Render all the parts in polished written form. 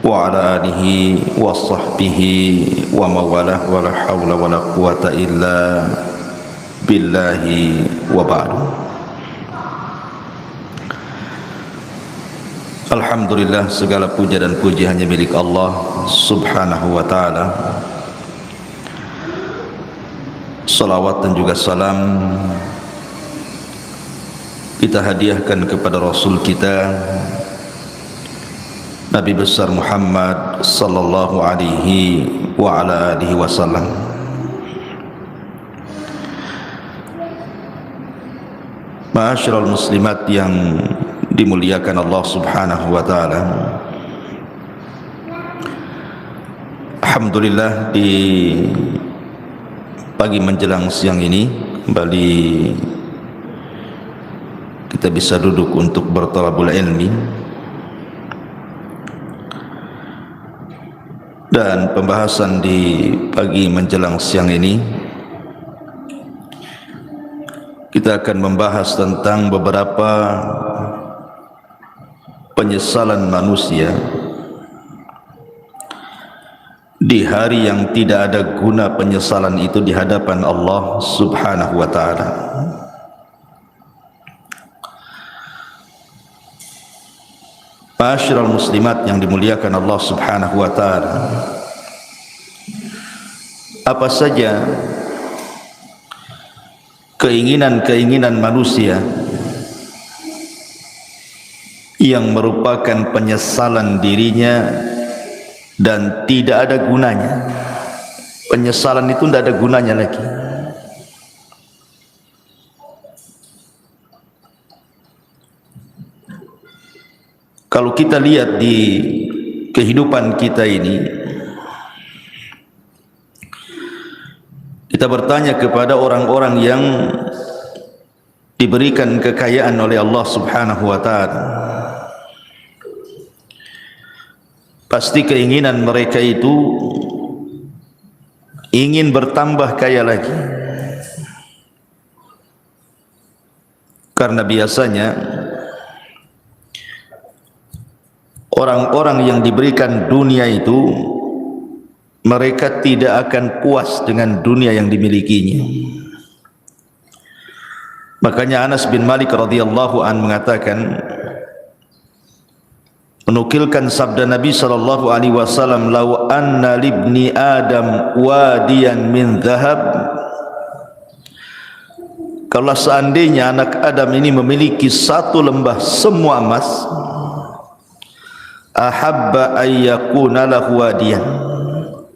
wa ala alihi wa sahbihi wa mawalah wa la hawla wa la quwata illa billahi wa ba'du. Alhamdulillah, segala puja dan puji hanya milik Allah subhanahu wa ta'ala. Salawat dan juga salam kita hadiahkan kepada Rasul kita Nabi besar Muhammad sallallahu alaihi wa ala alihi wasallam. Ma'asyiral muslimat yang dimuliakan Allah subhanahu wa ta'ala, alhamdulillah di pagi menjelang siang ini kembali kita bisa duduk untuk bertalabul ilmi. Dan pembahasan di pagi menjelang siang ini kita akan membahas tentang beberapa penyesalan manusia di hari yang tidak ada guna penyesalan itu di hadapan Allah subhanahu wa ta'ala. Ma'asyiral muslimat yang dimuliakan Allah subhanahu wa ta'ala, apa saja keinginan-keinginan manusia yang merupakan penyesalan dirinya dan tidak ada gunanya. Penyesalan itu tidak ada gunanya lagi. Kalau kita lihat di kehidupan kita ini, kita bertanya kepada orang-orang yang diberikan kekayaan oleh Allah subhanahu wa ta'ala, pasti keinginan mereka itu ingin bertambah kaya lagi. Karena biasanya orang-orang yang diberikan dunia itu mereka tidak akan puas dengan dunia yang dimilikinya. Makanya Anas bin Malik radhiyallahu an mengatakan, menukilkan sabda Nabi sallallahu alaihi wasallam, "Lau anna libni Adam wadiyan min dhahab." Kalau seandainya anak Adam ini memiliki satu lembah semua emas, ahabba ayyakuna lahu wadiyan,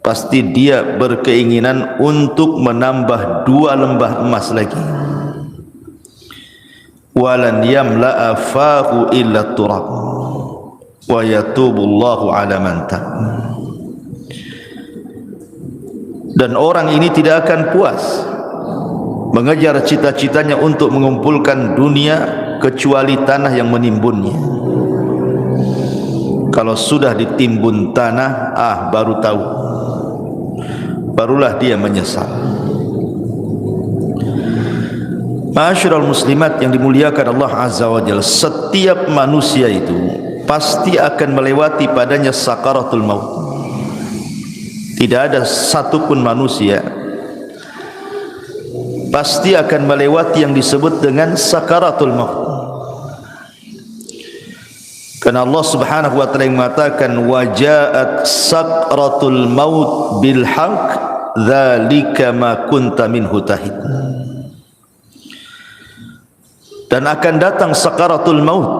pasti dia berkeinginan untuk menambah 2 lembah emas lagi. Walan yamla'a fahu illa turab wa yatubullahu ala man tab. Dan orang ini tidak akan puas mengejar cita-citanya untuk mengumpulkan dunia kecuali tanah yang menimbunnya. Kalau sudah ditimbun tanah, baru tahu, barulah dia menyesal. Ma'asyiral muslimat yang dimuliakan Allah azza wa jalla, setiap manusia itu pasti akan melewati padanya sakaratul maut. Tidak ada satupun manusia pasti akan melewati yang disebut dengan sakaratul maut. Karena Allah subhanahu wa ta'ala mengatakan, wajaat sakratul maut bil haq dzalika ma kunta minhu tahid. Dan akan datang sakaratul maut,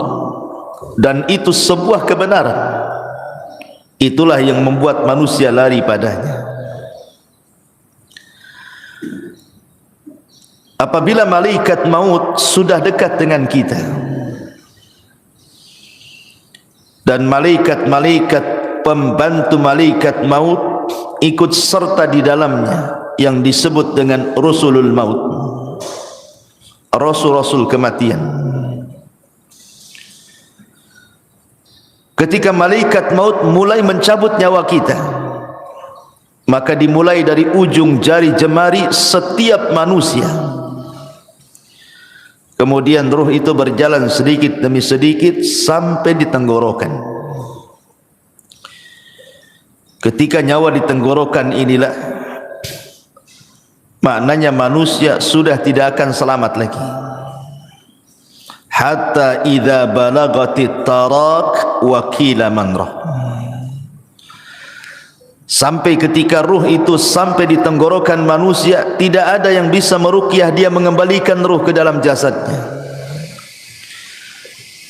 dan itu sebuah kebenaran. Itulah yang membuat manusia lari padanya. Apabila malaikat maut sudah dekat dengan kita, dan malaikat-malaikat pembantu malaikat maut ikut serta di dalamnya yang disebut dengan Rasulul Maut, Rasul-Rasul kematian. Ketika malaikat maut mulai mencabut nyawa kita, maka dimulai dari ujung jari jemari setiap manusia. Kemudian ruh itu berjalan sedikit demi sedikit sampai di tenggorokan. Ketika nyawa di tenggorokan inilah, maknanya manusia sudah tidak akan selamat lagi. Hatta idza balagatit tarak wa qila man rah. Sampai ketika ruh itu sampai di tenggorokan manusia, tidak ada yang bisa meruqyah dia, mengembalikan ruh ke dalam jasadnya.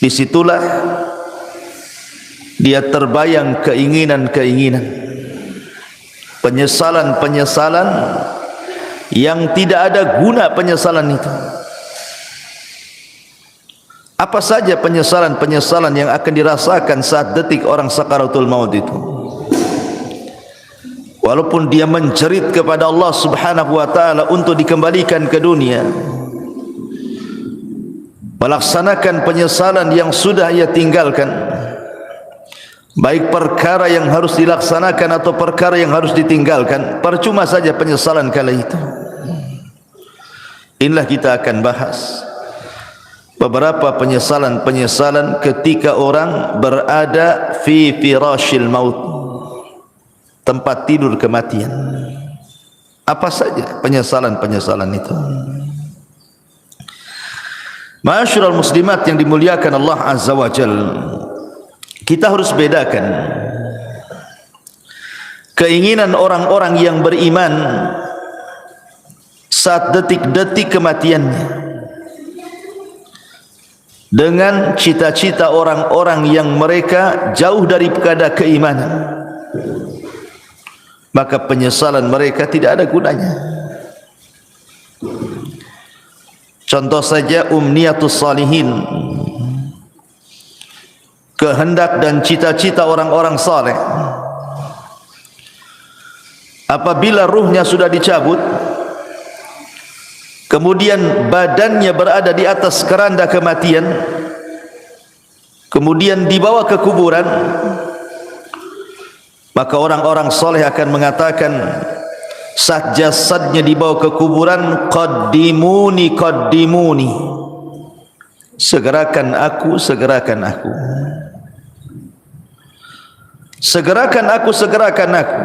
Disitulah dia terbayang keinginan-keinginan, penyesalan-penyesalan yang tidak ada guna penyesalan itu. Apa saja penyesalan-penyesalan yang akan dirasakan saat detik orang sakaratul maut itu? Walaupun dia menjerit kepada Allah Subhanahu wa taala untuk dikembalikan ke dunia, melaksanakan penyesalan yang sudah ia tinggalkan, baik perkara yang harus dilaksanakan atau perkara yang harus ditinggalkan, percuma saja penyesalan kala itu. Inilah kita akan bahas beberapa penyesalan-penyesalan ketika orang berada fi firashil maut, tempat tidur kematian. Apa saja penyesalan-penyesalan itu? Ma'asyiral muslimat yang dimuliakan Allah Azza wa Jalla, kita harus bedakan keinginan orang-orang yang beriman saat detik-detik kematiannya dengan cita-cita orang-orang yang mereka jauh daripada keimanan. Maka penyesalan mereka tidak ada gunanya. Contoh saja umniyatus salihin, kehendak dan cita-cita orang-orang saleh. Apabila ruhnya sudah dicabut, kemudian badannya berada di atas keranda kematian, kemudian dibawa ke kuburan, maka orang-orang soleh akan mengatakan saat jasadnya dibawa ke kuburan, qaddimuni qaddimuni, segerakan aku, segerakan aku, segerakan aku, segerakan aku.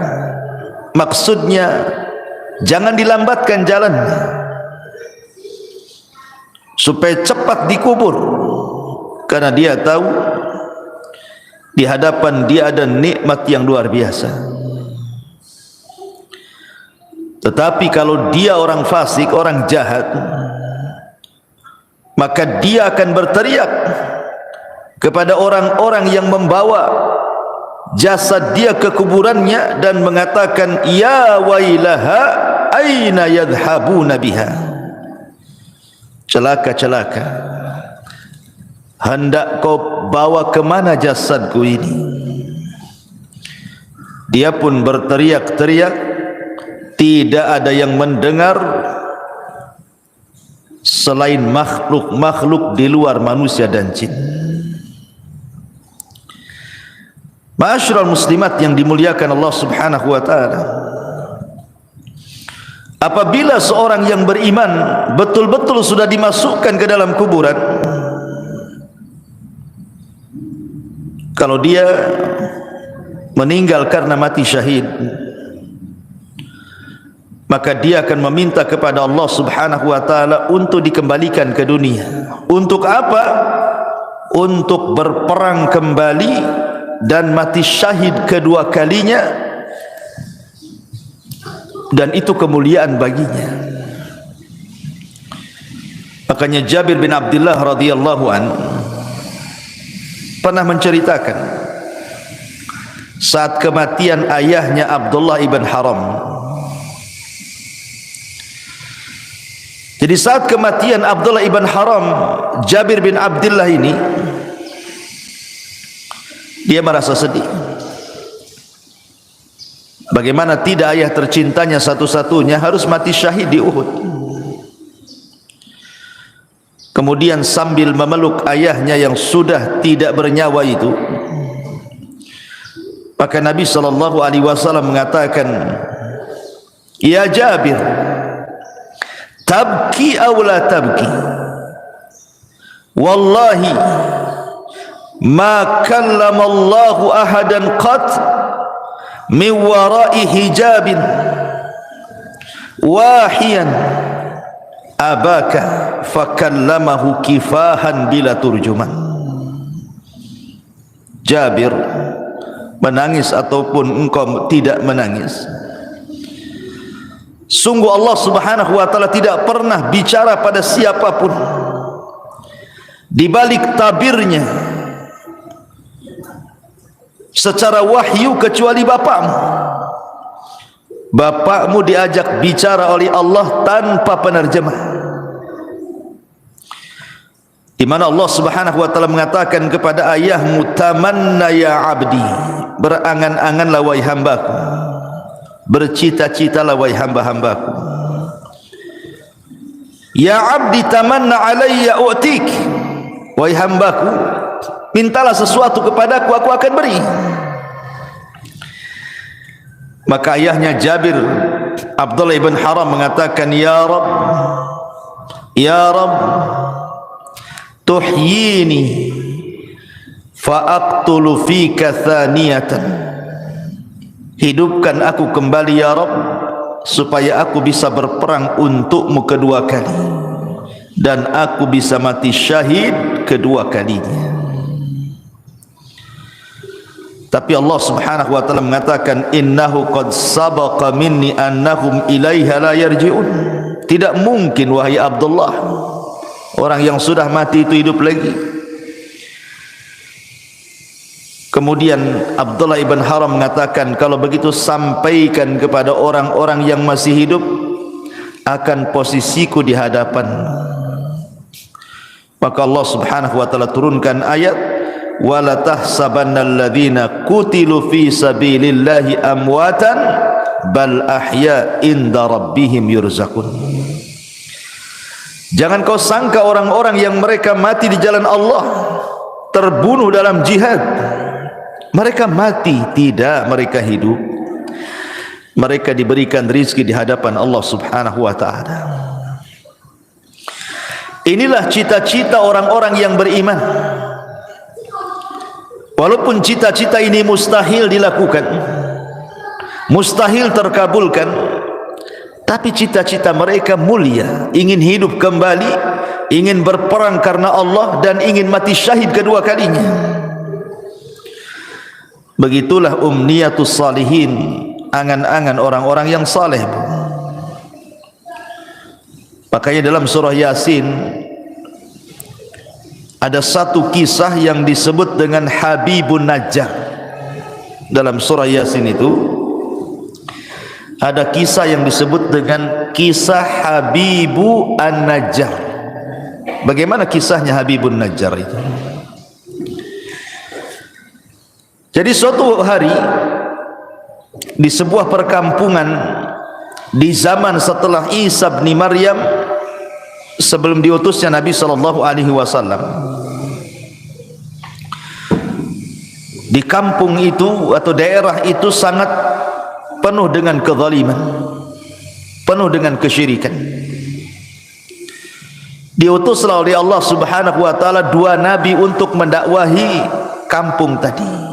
Maksudnya jangan dilambatkan jalannya supaya cepat dikubur, karena dia tahu di hadapan dia ada nikmat yang luar biasa. Tetapi kalau dia orang fasik, orang jahat, maka dia akan berteriak kepada orang-orang yang membawa jasad dia ke kuburannya dan mengatakan, ya wailaha aina yadhhabuna biha. Celaka, celaka, hendak kau bawa kemana jasadku ini? Dia pun berteriak-teriak, tidak ada yang mendengar selain makhluk-makhluk di luar manusia dan jin. Ma'asyiral muslimat yang dimuliakan Allah Subhanahu wa taala, apabila seorang yang beriman betul-betul sudah dimasukkan ke dalam kuburan, kalau dia meninggal karena mati syahid, maka dia akan meminta kepada Allah Subhanahu wa taala untuk dikembalikan ke dunia. Untuk apa? Untuk berperang kembali dan mati syahid kedua kalinya, dan itu kemuliaan baginya. Makanya Jabir bin Abdullah radhiyallahu anhu pernah menceritakan saat kematian ayahnya Abdullah ibn Haram. Jadi saat kematian Abdullah ibn Haram, Jabir bin Abdullah ini, dia merasa sedih. Bagaimana tidak ayah tercintanya satu-satunya harus mati syahid di Uhud. Kemudian sambil memeluk ayahnya yang sudah tidak bernyawa itu, maka Nabi SAW mengatakan, ya Jabir, tabki aw la tabki, wallahi ma kallama Allahu ahadan qat min wara'i hijabin wahiyan abaka fakallamahu kifahan bila turjuman. Jabir menangis ataupun engkau tidak menangis, sungguh Allah Subhanahu wa taala tidak pernah bicara pada siapapun di balik tabirnya secara wahyu kecuali bapakmu. Bapakmu diajak bicara oleh Allah tanpa penerjemah, di mana Allah Subhanahu wa taala mengatakan kepada ayahmu, tamanna ya abdi, berangan-anganlah wahai hambaku, bercita-citalah wahai hamba-hambaku. Ya abdi tamanna alayya u'tik, wahai hambaku, mintalah sesuatu kepadaku, aku akan beri. Maka ayahnya Jabir, Abdullah ibn Haram mengatakan, ya Rabb, ya Rabb, tuhyini fa'aqtulu fika thaniyatan, hidupkan aku kembali ya Rabb, supaya aku bisa berperang untukmu kedua kali, dan aku bisa mati syahid kedua kalinya. Tapi Allah Subhanahu wa taala mengatakan, innahu qad sabaqa minni annahum ilaiha la yarji'un. Tidak mungkin wahai Abdullah, orang yang sudah mati itu hidup lagi. Kemudian Abdullah ibn Haram mengatakan, kalau begitu sampaikan kepada orang-orang yang masih hidup akan posisiku di hadapan. Maka Allah Subhanahu wa taala turunkan ayat, wala tahsabannal ladzina qutilu fi sabilillahi amwatan bal ahya inda rabbihim yurzaqun. Jangan kau sangka orang-orang yang mereka mati di jalan Allah, terbunuh dalam jihad, mereka mati. Tidak, mereka hidup. Mereka diberikan rizki di hadapan Allah Subhanahu wa ta'ala. Inilah cita-cita orang-orang yang beriman. Walaupun cita-cita ini mustahil dilakukan, mustahil terkabulkan, tapi cita-cita mereka mulia, ingin hidup kembali, ingin berperang karena Allah, dan ingin mati syahid kedua kalinya. Begitulah umniyatus salihin, angan-angan orang-orang yang saleh. Makanya dalam surah Yasin ada satu kisah yang disebut dengan Habibun Najjar. Dalam surah Yasin itu ada kisah yang disebut dengan kisah Habibu An-Najjar. Bagaimana kisahnya Habibun Najjar itu? Jadi suatu hari di sebuah perkampungan di zaman setelah Isa bin Maryam, sebelum diutusnya Nabi sallallahu alaihi wasallam, di kampung itu atau daerah itu sangat penuh dengan kezaliman, penuh dengan kesyirikan. Diutuslah oleh Allah Subhanahu wa taala dua nabi untuk mendakwahi kampung tadi.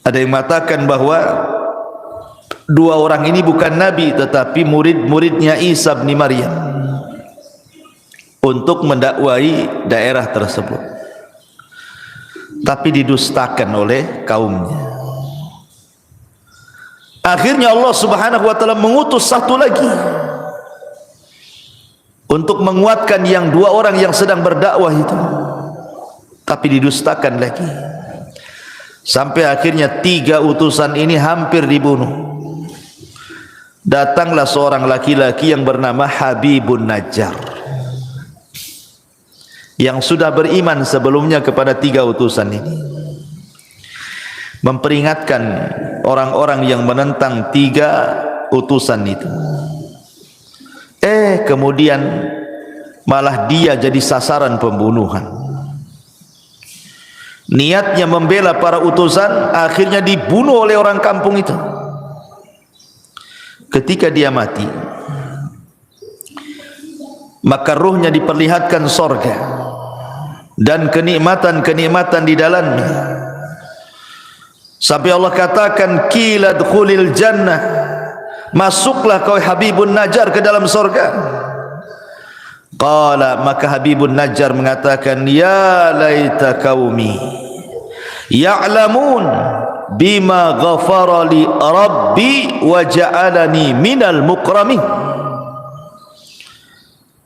Ada yang mengatakan bahwa dua orang ini bukan nabi tetapi murid-muridnya Isa bin Maryam untuk mendakwahi daerah tersebut, tapi didustakan oleh kaumnya. Akhirnya Allah Subhanahu wa taala mengutus satu lagi untuk menguatkan yang dua orang yang sedang berdakwah itu, tapi didustakan lagi, sampai akhirnya tiga utusan ini hampir dibunuh. Datanglah seorang laki-laki yang bernama Habibun Najjar, yang sudah beriman sebelumnya kepada tiga utusan ini, memperingatkan orang-orang yang menentang tiga utusan itu. Kemudian malah dia jadi sasaran pembunuhan. Niatnya membela para utusan, akhirnya dibunuh oleh orang kampung itu. Ketika dia mati, maka ruhnya diperlihatkan sorga dan kenikmatan-kenikmatan di dalamnya, sampai Allah katakan qila dkhulil jannah, masuklah kau Habibun Najjar ke dalam surga. Qala, maka Habibun Najjar mengatakan, ya laita qaumi ya'lamun bima ghafara li rabbi wa ja'alani minal mukramin.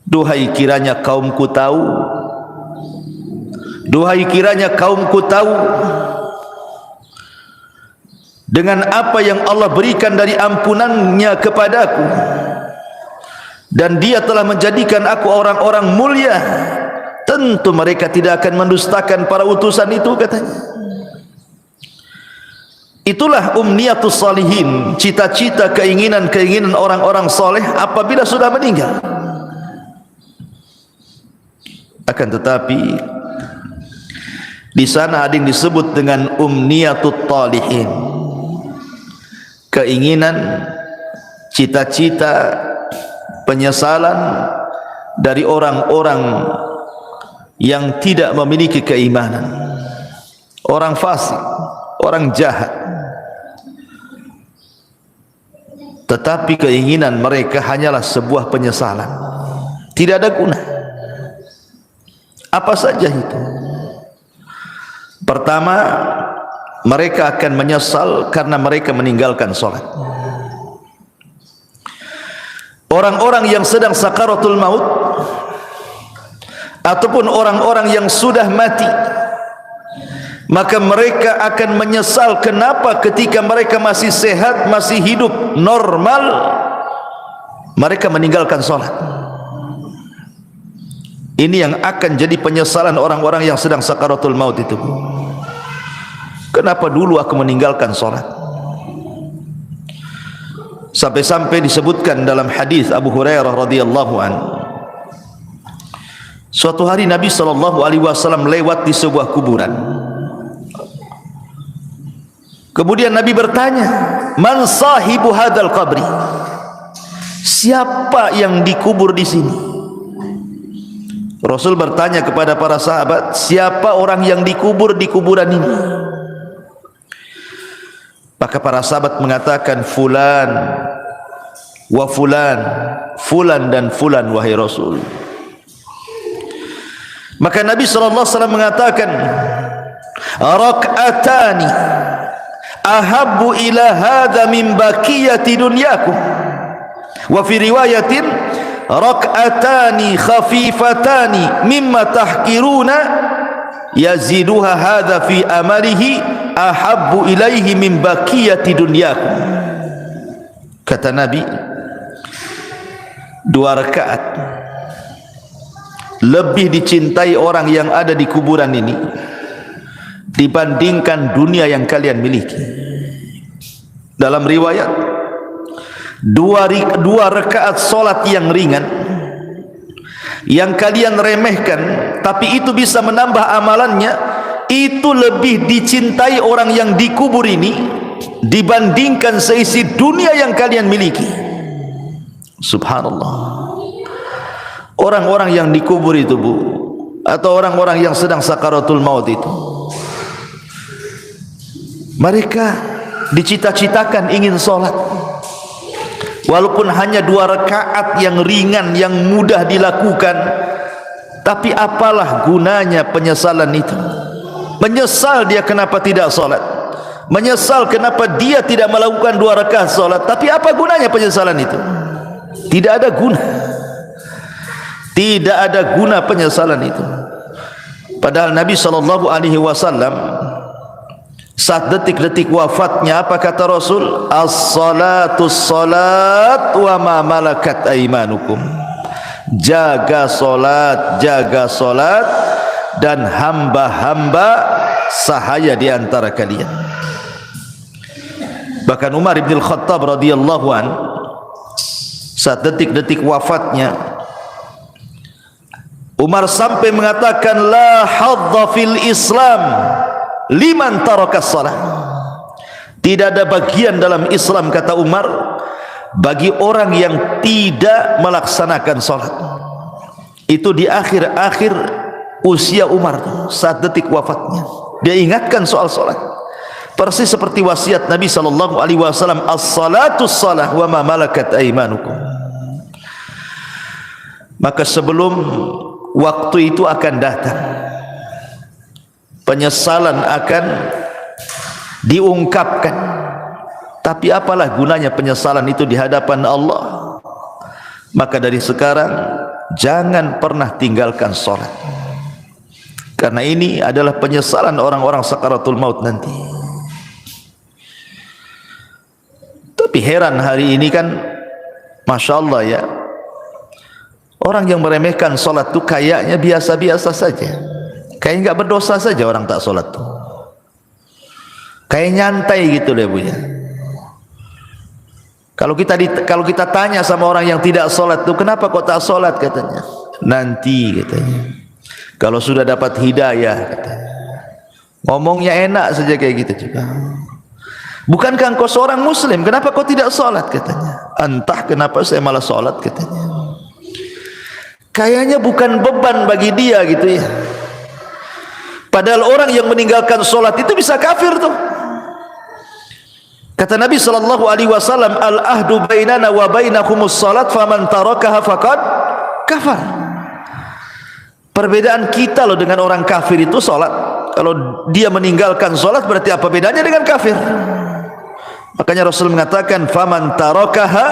Duhai kiranya kaumku tahu, duhai kiranya kaumku tahu dengan apa yang Allah berikan dari ampunannya kepadaku, dan dia telah menjadikan aku orang-orang mulia, tentu mereka tidak akan mendustakan para utusan itu, katanya. Itulah umniyatus salihin, cita-cita, keinginan-keinginan orang-orang soleh apabila sudah meninggal. Akan tetapi di sana ada yang disebut dengan umniyatut talihin, keinginan, cita-cita, penyesalan dari orang-orang yang tidak memiliki keimanan, orang fasik, orang jahat. Tetapi keinginan mereka hanyalah sebuah penyesalan, tidak ada guna. Apa saja itu? Pertama, mereka akan menyesal karena mereka meninggalkan sholat. Orang-orang yang sedang sakaratul maut ataupun orang-orang yang sudah mati, maka mereka akan menyesal kenapa ketika mereka masih sehat, masih hidup normal, mereka meninggalkan sholat. Ini yang akan jadi penyesalan orang-orang yang sedang sakaratul maut itu. Kenapa dulu aku meninggalkan sholat? Sampai-sampai disebutkan dalam hadis Abu Hurairah radhiyallahu anhu, suatu hari Nabi SAW lewat di sebuah kuburan. Kemudian Nabi bertanya, man sahibu hadzal qabri? Siapa yang dikubur di sini? Rasul bertanya kepada para sahabat, siapa orang yang dikubur di kuburan ini? Maka para sahabat mengatakan, fulan wa fulan, fulan dan fulan wahai Rasul. Maka Nabi SAW mengatakan, rak'atani ahabbu ila hadha min baqiyati dunyakum, wa fi riwayatin rak'atani khafifatani mimma tahkiruna yaziduha hadha fi amalihi ahabbu ilaihi min baqiyati dunyakum. Kata Nabi, 2 rakaat lebih dicintai orang yang ada di kuburan ini dibandingkan dunia yang kalian miliki. Dalam riwayat, 2 rakaat solat yang ringan yang kalian remehkan, tapi itu bisa menambah amalannya, itu lebih dicintai orang yang dikubur ini dibandingkan seisi dunia yang kalian miliki. Subhanallah. Orang-orang yang dikubur itu, Bu, atau orang-orang yang sedang sakaratul maut itu, mereka dicita-citakan ingin sholat, walaupun hanya 2 rakaat yang ringan, yang mudah dilakukan. Tapi apalah gunanya penyesalan itu? Menyesal dia kenapa tidak sholat, menyesal kenapa dia tidak melakukan 2 rakaat sholat. Tapi apa gunanya penyesalan itu? Tidak ada guna. Tidak ada guna penyesalan itu. Padahal Nabi SAW saat detik-detik wafatnya, apa kata Rasul? As-salatu salat wa ma malakat aimanukum. Jaga salat, jaga salat, dan hamba-hamba sahaya di antara kalian. Bahkan Umar bin Khattab radhiyallahu an, saat detik-detik wafatnya, Umar sampai mengatakan, la hadza fil Islam liman tarakas salat. Tidak ada bagian dalam Islam, kata Umar, bagi orang yang tidak melaksanakan salat. Itu di akhir-akhir usia Umar, saat detik wafatnya, dia ingatkan soal salat. persis seperti wasiat Nabi sallallahu alaihi wasallam, as-salatus salah wa ma malakat aymanukum. Maka sebelum waktu itu akan datang, penyesalan akan diungkapkan. Tapi apalah gunanya penyesalan itu di hadapan Allah? Maka dari sekarang jangan pernah tinggalkan salat, karena ini adalah penyesalan orang-orang sakaratul maut nanti. Tapi heran hari ini kan, Masya Allah ya, orang yang meremehkan salat itu kayaknya biasa-biasa saja, kayak nggak berdosa saja orang tak salat tuh, kayak nyantai gitu deh Bu ya. Kalau kita tanya sama orang yang tidak sholat tuh, kenapa kok tak sholat, katanya, nanti katanya, kalau sudah dapat hidayah, katanya. Ngomongnya enak saja kayak gitu juga. Bukankah engkau seorang muslim, kenapa kau tidak sholat, katanya. Entah kenapa saya malah sholat, katanya. Kayaknya bukan beban bagi dia gitu ya. Padahal orang yang meninggalkan sholat itu bisa kafir tuh. Kata Nabi sallallahu alaihi wasallam, al-ahdu bainana wa bainakumus salat faman tarakaha faqad kafar. Perbedaan kita loh dengan orang kafir itu salat. Kalau dia meninggalkan salat berarti apa bedanya dengan kafir? Makanya Rasul mengatakan faman tarakaha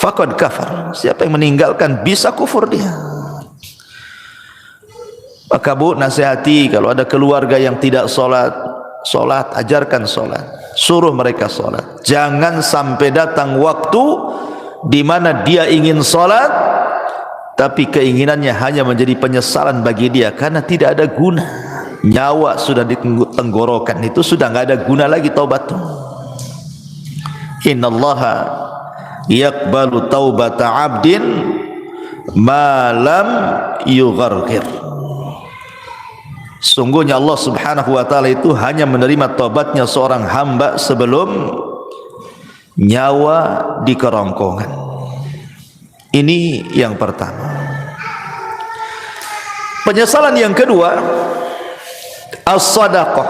faqad kafar. Siapa yang meninggalkan bisa kufur dia. Maka Bu, nasihati kalau ada keluarga yang tidak salat, ajarkan salat, suruh mereka salat. Jangan sampai datang waktu di mana dia ingin salat tapi keinginannya hanya menjadi penyesalan bagi dia, karena tidak ada guna. Nyawa sudah di tenggorokan, itu sudah enggak ada guna lagi taubat. Innallaha yaqbalu taubata 'abdin ma lam yugharghir. Sungguhnya Allah subhanahu wa ta'ala itu hanya menerima taubatnya seorang hamba sebelum nyawa di kerongkongan. Ini yang pertama. Penyesalan yang kedua, as-sadaqah,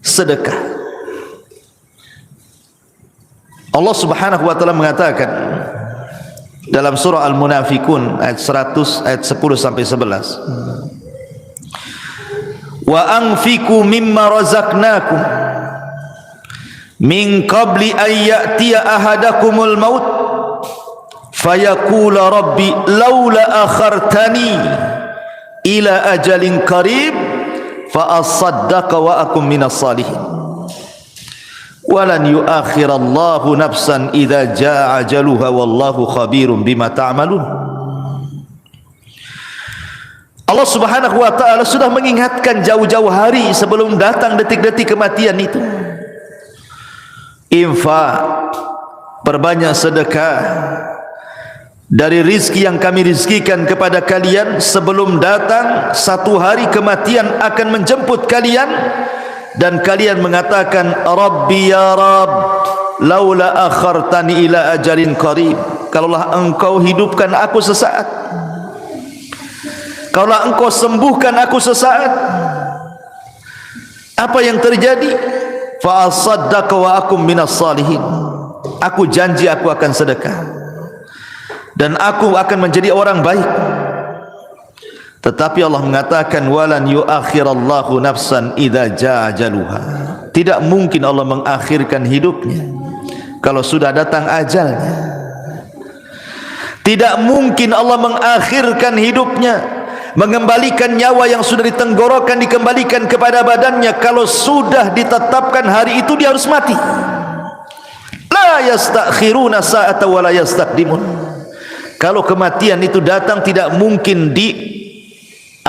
sedekah. Allah subhanahu wa ta'ala mengatakan dalam surah Al-Munafikun ayat 100, ayat 10 sampai 11, wa anfiqu mimma razaqnakum min qabli an ya'tiya ahadakumul maut fayaqula rabbi laula akhartani ila ajalin qarib fa asaddaqa wa akum minas salihin walan yuakhirallahu nafsan idza jaa ajaluha wallahu khabirum bima ta'malun. Allah subhanahu wa ta'ala sudah mengingatkan jauh-jauh hari sebelum datang detik-detik kematian itu. Infak, perbanyak sedekah dari rizki yang kami rizkikan kepada kalian sebelum datang satu hari kematian akan menjemput kalian, dan kalian mengatakan Rabbi ya Rabb laula akhartani ila ajalin qarib, kalaulah engkau hidupkan aku sesaat, kalaulah engkau sembuhkan aku sesaat. Apa yang terjadi? Fa asaddaqa wa akum minas salihin. Aku janji aku akan sedekah dan aku akan menjadi orang baik. Tetapi Allah mengatakan walan yuakhirallahu nafsan idza jaa ajaluha. Tidak mungkin Allah mengakhirkan hidupnya kalau sudah datang ajalnya. Tidak mungkin Allah mengakhirkan hidupnya, mengembalikan nyawa yang sudah ditenggorokan dikembalikan kepada badannya kalau sudah ditetapkan hari itu dia harus mati. La yastakhiruna sa'ata wa la yastaqdimun. Kalau kematian itu datang tidak mungkin diakhirkan,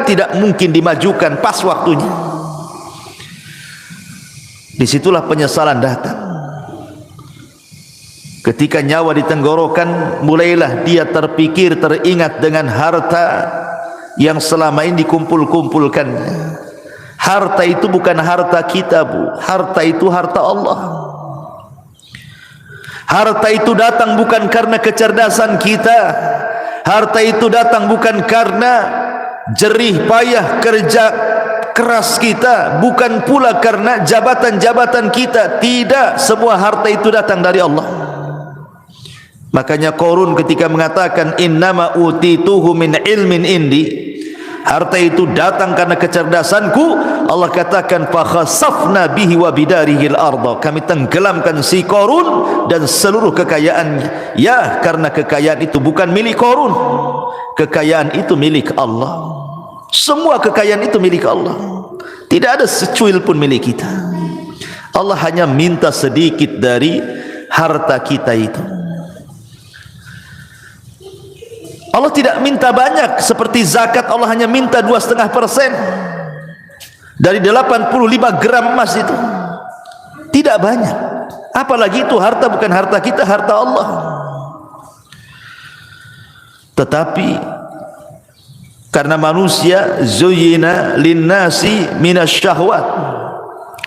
tidak mungkin dimajukan pas waktunya. Disitulah penyesalan datang. Ketika nyawa ditenggorokan, mulailah dia terpikir, teringat dengan harta yang selama ini dikumpul-kumpulkannya. Harta itu bukan harta kita, Bu. Harta itu harta Allah. Harta itu datang bukan karena kecerdasan kita. Harta itu datang bukan karena jerih payah kerja keras kita, bukan pula karena jabatan-jabatan kita. Tidak, semua harta itu datang dari Allah. Makanya Qarun ketika mengatakan innama utituhu min ilmin indi, harta itu datang karena kecerdasanku, Allah katakan fa khasafna bihi wa bidarihil arda, kami tenggelamkan si Qarun dan seluruh kekayaannya. Ya, karena kekayaan itu bukan milik Qarun, kekayaan itu milik Allah. Semua kekayaan itu milik Allah, tidak ada secuil pun milik kita. Allah hanya minta sedikit dari harta kita itu. Allah tidak minta banyak seperti zakat. Allah hanya minta 2,5% dari 85 gram emas itu. Tidak banyak. Apalagi itu harta bukan harta kita, harta Allah. Tetapi karena manusia zuyyina linnasi minasyahwat,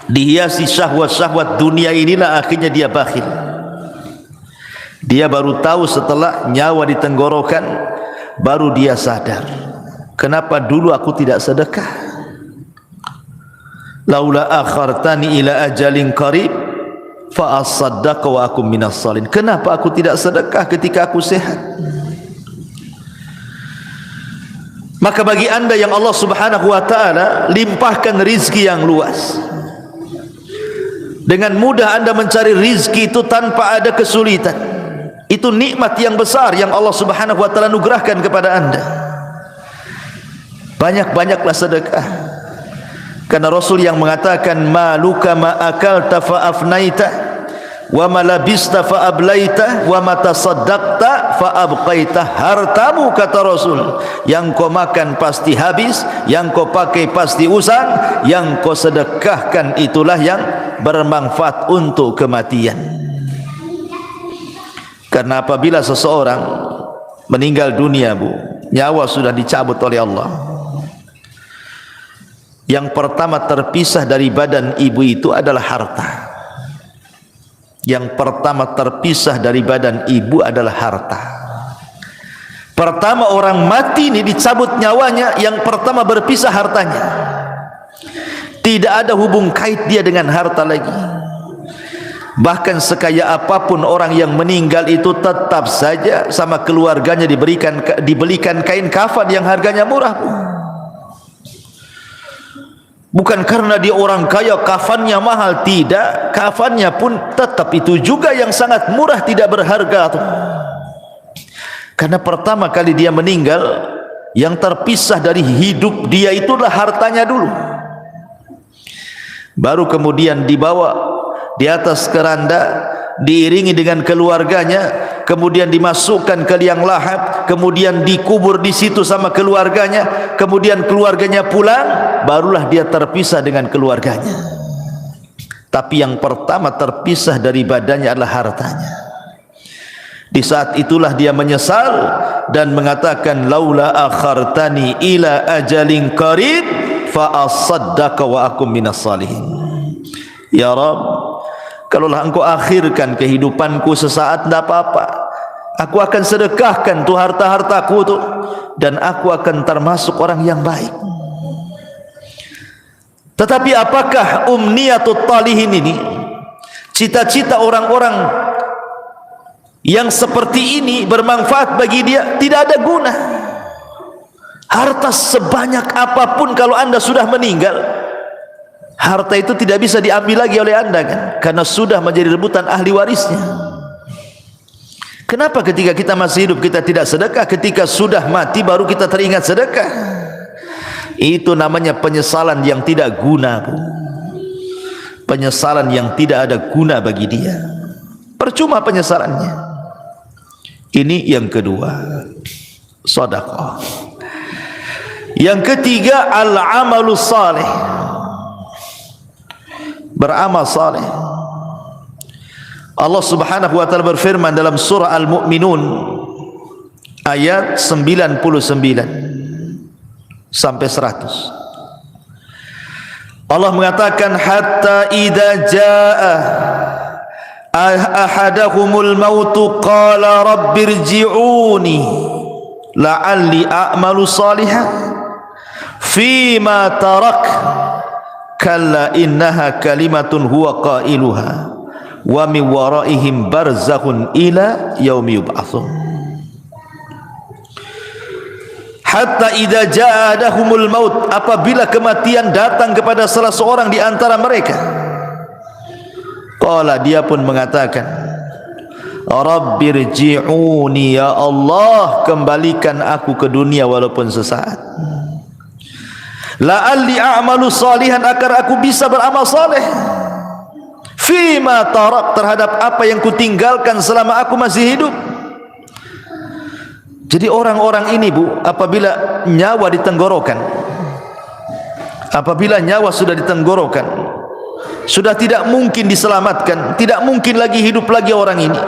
dihiasi syahwat-syahwat dunia inilah, akhirnya dia bakhil. Dia baru tahu setelah nyawa di tenggorokan, baru dia sadar, kenapa dulu aku tidak sedekah? Laula akhartani ila ajalin qarib fa asaddaqa wa akum minas salihin. Kenapa aku tidak sedekah ketika aku sehat? Maka bagi anda yang Allah subhanahu wa ta'ala limpahkan rizki yang luas, dengan mudah anda mencari rizki itu tanpa ada kesulitan. Itu nikmat yang besar yang Allah subhanahu wa ta'ala anugerahkan kepada anda. Banyak-banyaklah sedekah, karena Rasul yang mengatakan maluka ma akalta fa afnaita wa ma labista fa ablaita wa ma tasaddaqta fa abqaita. Hartamu, kata Rasul, yang kau makan pasti habis, yang kau pakai pasti usang, yang kau sedekahkan itulah yang bermanfaat untuk kematian. Karena apabila seseorang meninggal dunia, nyawa sudah dicabut oleh Allah, yang pertama terpisah dari badan ibu itu adalah harta. Yang pertama terpisah dari badan ibu adalah harta. Pertama orang mati ini dicabut nyawanya, yang pertama berpisah hartanya. Tidak ada hubung kait dia dengan harta lagi. Bahkan sekaya apapun orang yang meninggal itu, tetap saja sama keluarganya dibelikan kain kafan yang harganya murah. Bukan karena dia orang kaya kafannya mahal, tidak. Kafannya pun tetap itu juga yang sangat murah, tidak berharga. Karena pertama kali dia meninggal, yang terpisah dari hidup dia itulah hartanya dulu. Baru kemudian dibawa di atas keranda, diiringi dengan keluarganya, kemudian dimasukkan ke liang lahat, kemudian dikubur di situ sama keluarganya, kemudian keluarganya pulang, barulah dia terpisah dengan keluarganya. Tapi yang pertama terpisah dari badannya adalah hartanya. Di saat itulah dia menyesal dan mengatakan laula akhartani ila ajalin qarib fa asaddaqa wa akum minas salihin. Ya Rabb, kalaulah engkau akhirkan kehidupanku sesaat, tidak apa-apa, aku akan sedekahkan tuh harta-hartaku tuh, dan aku akan termasuk orang yang baik. Tetapi apakah umniyatut talihin ini, cita-cita orang-orang yang seperti ini bermanfaat bagi dia? Tidak ada guna. Harta sebanyak apapun kalau anda sudah meninggal, harta itu tidak bisa diambil lagi oleh anda, kan? Karena sudah menjadi rebutan ahli warisnya. Kenapa ketika kita masih hidup kita tidak sedekah? Ketika sudah mati baru kita teringat sedekah. Itu namanya penyesalan yang tidak guna, penyesalan yang tidak ada guna bagi dia. Percuma penyesalannya. Ini yang kedua, sedekah. Yang ketiga, al-amalus salih, beramal saleh. Allah subhanahu wa ta'ala berfirman dalam surah Al-Mu'minun ayat 99 sampai 100. Allah mengatakan hatta idza jaa ahadahumul mautu qala rabbirji'uni la'alli a'malu salihan fima tarak kalla innaha kalimatun huwa qailuha wa min waraihim barzakhun ila yaumi yub'atsun. Hatta idza ja'adahumul maut, apabila kematian datang kepada salah seorang di antara mereka, qala, dia pun mengatakan, Rabbirji'uni, ya Allah, kembalikan aku ke dunia walaupun sesaat, la'alli a'malu salihan, agar aku bisa beramal saleh, fima tarak, terhadap apa yang kutinggalkan selama aku masih hidup. Jadi orang-orang ini, Bu, apabila nyawa di tenggorokan, apabila nyawa sudah di tenggorokan, sudah tidak mungkin diselamatkan, tidak mungkin lagi hidup lagi orang ini,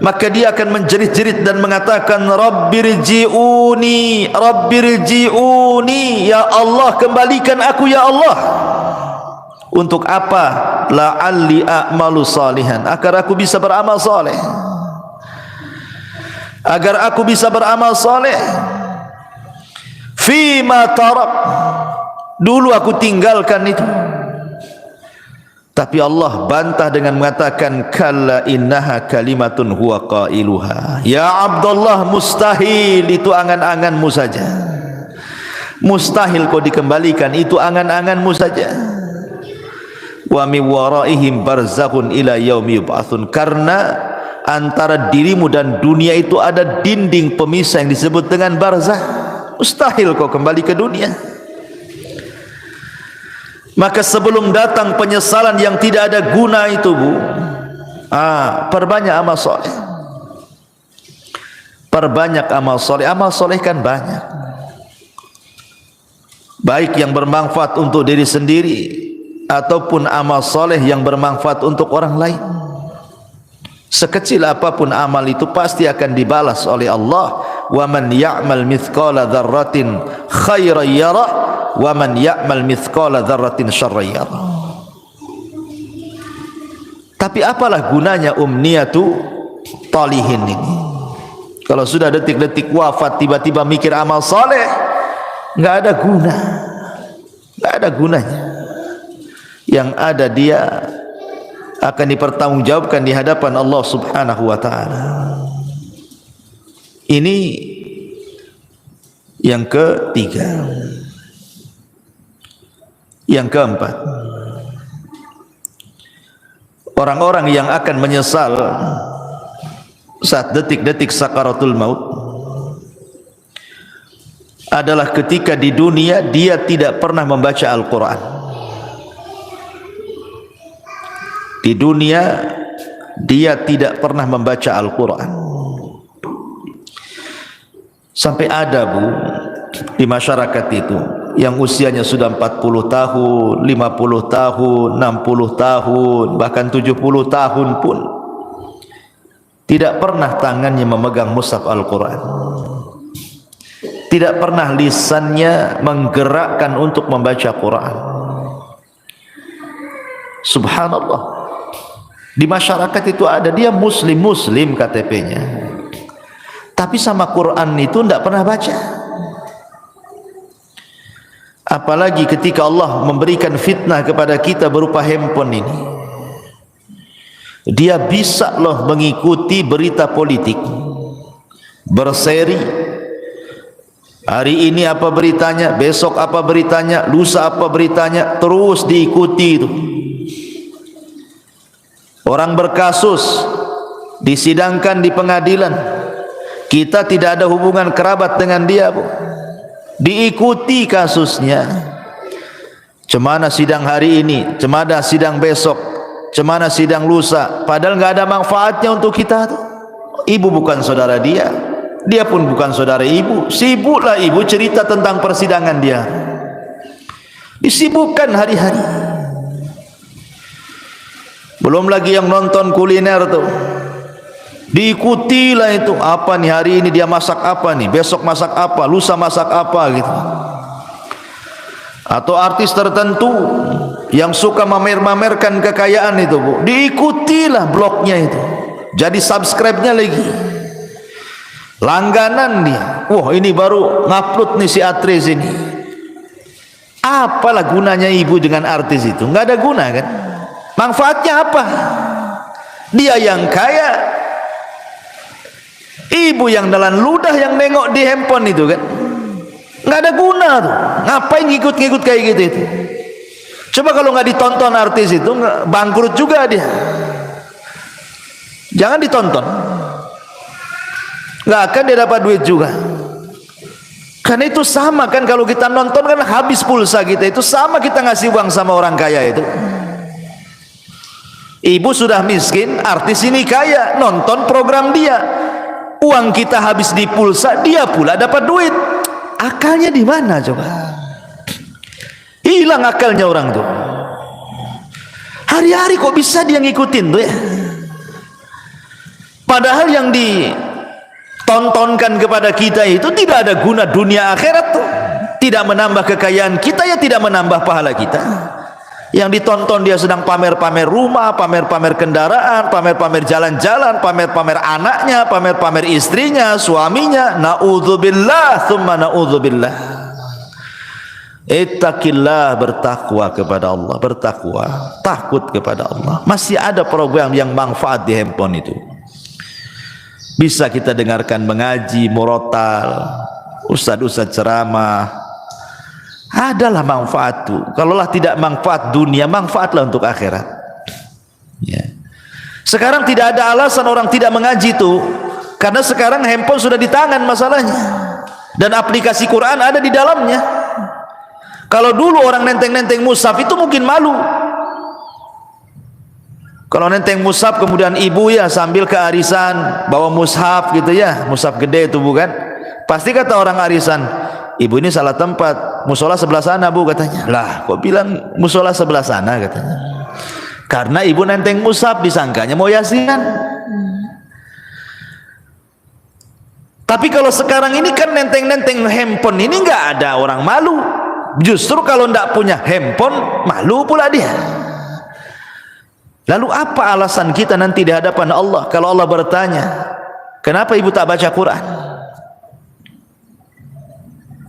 maka dia akan menjerit-jerit dan mengatakan, Rabbirji'uni, Rabbirji'uni, ya Allah, kembalikan aku ya Allah. Untuk apa? La'alli a'malu salihan, agar aku bisa beramal saleh, agar aku bisa beramal saleh. Fima tarak, dulu aku tinggalkan itu. Tapi Allah bantah dengan mengatakan, kalla innaha kalimatun huwa qailuha. Ya Abdullah, mustahil, itu angan-anganmu saja. Mustahil kau dikembalikan, itu angan-anganmu saja. Wa min waraihim barzakhun ila yaumi yub'atsun, karena antara dirimu dan dunia itu ada dinding pemisah yang disebut dengan barzah. Mustahil kau kembali ke dunia. Maka sebelum datang penyesalan yang tidak ada guna itu, Bu, perbanyak amal soleh, perbanyak amal soleh. Amal soleh kan banyak, baik yang bermanfaat untuk diri sendiri ataupun amal soleh yang bermanfaat untuk orang lain. Sekecil apapun amal itu pasti akan dibalas oleh Allah. Wa man ya'mal mithqala dzarratin khairan yara wa man ya'mal mithqala dzarratin syarran yara. Tapi apalah gunanya umniyatu talihin ini? Kalau sudah detik-detik wafat tiba-tiba mikir amal saleh, enggak ada guna, enggak ada gunanya. Yang ada dia akan dipertanggungjawabkan di hadapan Allah Subhanahu wa taala. Ini yang ketiga. Yang keempat, orang-orang yang akan menyesal saat detik-detik sakaratul maut adalah ketika di dunia dia tidak pernah membaca Al-Quran. Di dunia dia tidak pernah membaca Al-Quran. Sampai ada, Bu, di masyarakat itu yang usianya sudah 40 tahun, 50 tahun, 60 tahun, bahkan 70 tahun pun tidak pernah tangannya memegang mushaf Al-Quran, tidak pernah lisannya menggerakkan untuk membaca Quran. Subhanallah. Di masyarakat itu ada, dia muslim KTP-nya, tapi sama Quran itu tidak pernah baca. Apalagi ketika Allah memberikan fitnah kepada kita berupa handphone ini, dia bisa loh mengikuti berita politik, berseri. Hari ini apa beritanya, besok apa beritanya, lusa apa beritanya, terus diikuti itu. Orang berkasus disidangkan di pengadilan, kita tidak ada hubungan kerabat dengan dia, Bu, diikuti kasusnya. Cemana sidang hari ini, cemana sidang besok, cemana sidang lusa, padahal nggak ada manfaatnya untuk kita tuh. Ibu bukan saudara dia, dia pun bukan saudara ibu. Sibuklah ibu cerita tentang persidangan dia, disibukkan hari-hari. Belum lagi yang nonton kuliner tuh, diikutilah itu. Apa nih hari ini dia masak apa nih, besok masak apa, lusa masak apa gitu. Atau artis tertentu yang suka mamer-mamerkan kekayaan itu, Bu, diikutilah blognya itu, jadi subscribe-nya lagi, langganan dia. Wah, ini baru ngupload nih si aktris ini, Apalah gunanya ibu dengan artis itu? Nggak ada guna kan? Manfaatnya apa? Dia yang kaya, ibu yang nelan ludah yang nengok di handphone itu kan, nggak ada guna tuh. Ngapain ngikut-ngikut kayak gitu itu? Coba kalau nggak ditonton artis itu, bangkrut juga dia. Jangan ditonton, nggak akan dia dapat duit juga. Karena itu sama kan, kalau kita nonton kan habis pulsa kita, itu sama kita ngasih uang sama orang kaya itu. Ibu sudah miskin, artis ini kaya, nonton program dia, uang kita habis di pulsa, dia pula dapat duit. Akalnya di mana coba? Hilang akalnya orang tuh. Hari-hari kok bisa dia ngikutin tuh ya? Padahal yang ditontonkan kepada kita itu tidak ada guna dunia akhirat tuh. Tidak menambah kekayaan kita, ya tidak menambah pahala kita. Yang ditonton dia sedang pamer-pamer rumah, pamer-pamer kendaraan, pamer-pamer jalan-jalan, pamer-pamer anaknya, pamer-pamer istrinya, suaminya. Na'udzubillah, thumma na'udzubillah. Ittaqillah, bertakwa kepada Allah, bertakwa, takut kepada Allah. Masih ada program yang manfaat di handphone itu. Bisa kita dengarkan mengaji, murotal, ustaz-ustaz ceramah. Adalah manfaat tuh. Kalaulah tidak manfaat dunia, manfaatlah untuk akhirat. Ya. Sekarang tidak ada alasan orang tidak mengaji tuh, karena sekarang handphone sudah di tangan masalahnya, dan aplikasi Quran ada di dalamnya. Kalau dulu orang nenteng-nenteng mushaf itu mungkin malu. Kalau nenteng mushaf kemudian ibu ya sambil kearisan bawa mushaf gitu ya, mushaf gede itu bukan? Pasti kata orang arisan, ibu ini salah tempat, musola sebelah sana bu katanya. Lah kok bilang musola sebelah sana katanya? Karena ibu nenteng mushaf, disangkanya mau yasinan. Tapi kalau sekarang ini kan nenteng-nenteng handphone ini nggak ada orang malu. Justru kalau tidak punya handphone malu pula dia. Lalu apa alasan kita nanti di hadapan Allah kalau Allah bertanya, kenapa ibu tak baca Quran?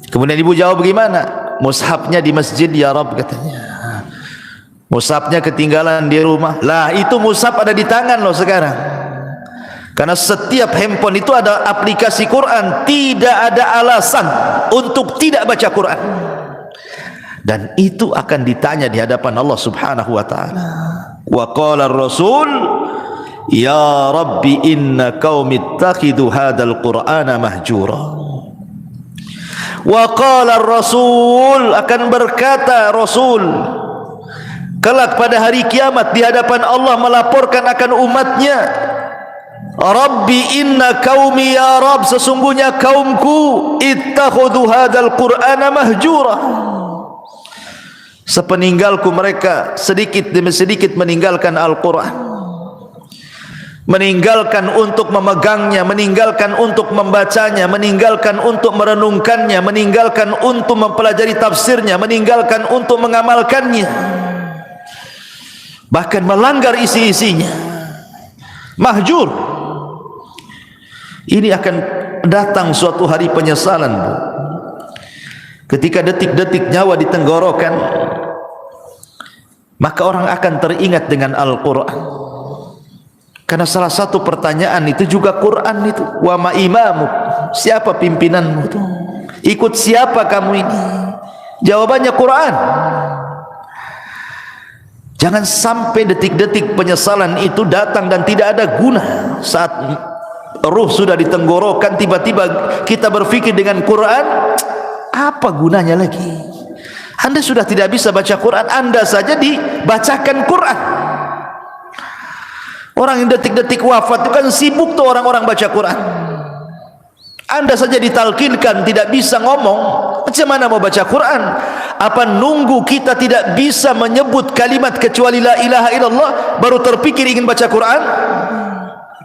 Kemudian ibu jawab bagaimana? Mushafnya di masjid ya Rabb katanya. Mushafnya ketinggalan di rumah. Lah itu mushaf ada di tangan loh sekarang. Karena setiap handphone itu ada aplikasi Quran. Tidak ada alasan untuk tidak baca Quran. Dan itu akan ditanya di hadapan Allah Subhanahu wa taala. Wa qala ar-rasul ya Rabbi inna qaumi ittakhidhu hadzal qur'ana mahjura. Wa qala ar-rasul, akan berkata Rasul kelak pada hari kiamat di hadapan Allah melaporkan akan umatnya, Rabbi inna qaumi ya Rabb, sesungguhnya kaumku ittakhadhu hadzal qur'ana mahjura. Sepeninggalku mereka sedikit demi sedikit meninggalkan Al-Quran, meninggalkan untuk memegangnya, meninggalkan untuk membacanya, meninggalkan untuk merenungkannya, meninggalkan untuk mempelajari tafsirnya, meninggalkan untuk mengamalkannya, bahkan melanggar isi-isinya. Mahjur. Ini akan datang suatu hari penyesalan, Bu. Ketika detik-detik nyawa di tenggorokan, maka orang akan teringat dengan Al-Quran. Karena salah satu pertanyaan itu juga Quran itu. Wa ma imamu, siapa pimpinanmu itu? Ikut siapa kamu ini? Jawabannya Quran. Jangan sampai detik-detik penyesalan itu datang dan tidak ada guna. Saat ruh sudah di tenggorokan, tiba-tiba kita berpikir dengan Quran, apa gunanya lagi? Anda sudah tidak bisa baca Quran, Anda saja dibacakan Quran. Orang yang detik-detik wafat itu kan sibuk tuh orang-orang baca Quran. Anda saja ditalkinkan tidak bisa ngomong, macam mana mau baca Quran? Apa nunggu kita tidak bisa menyebut kalimat kecuali la ilaha illallah baru terpikir ingin baca Quran?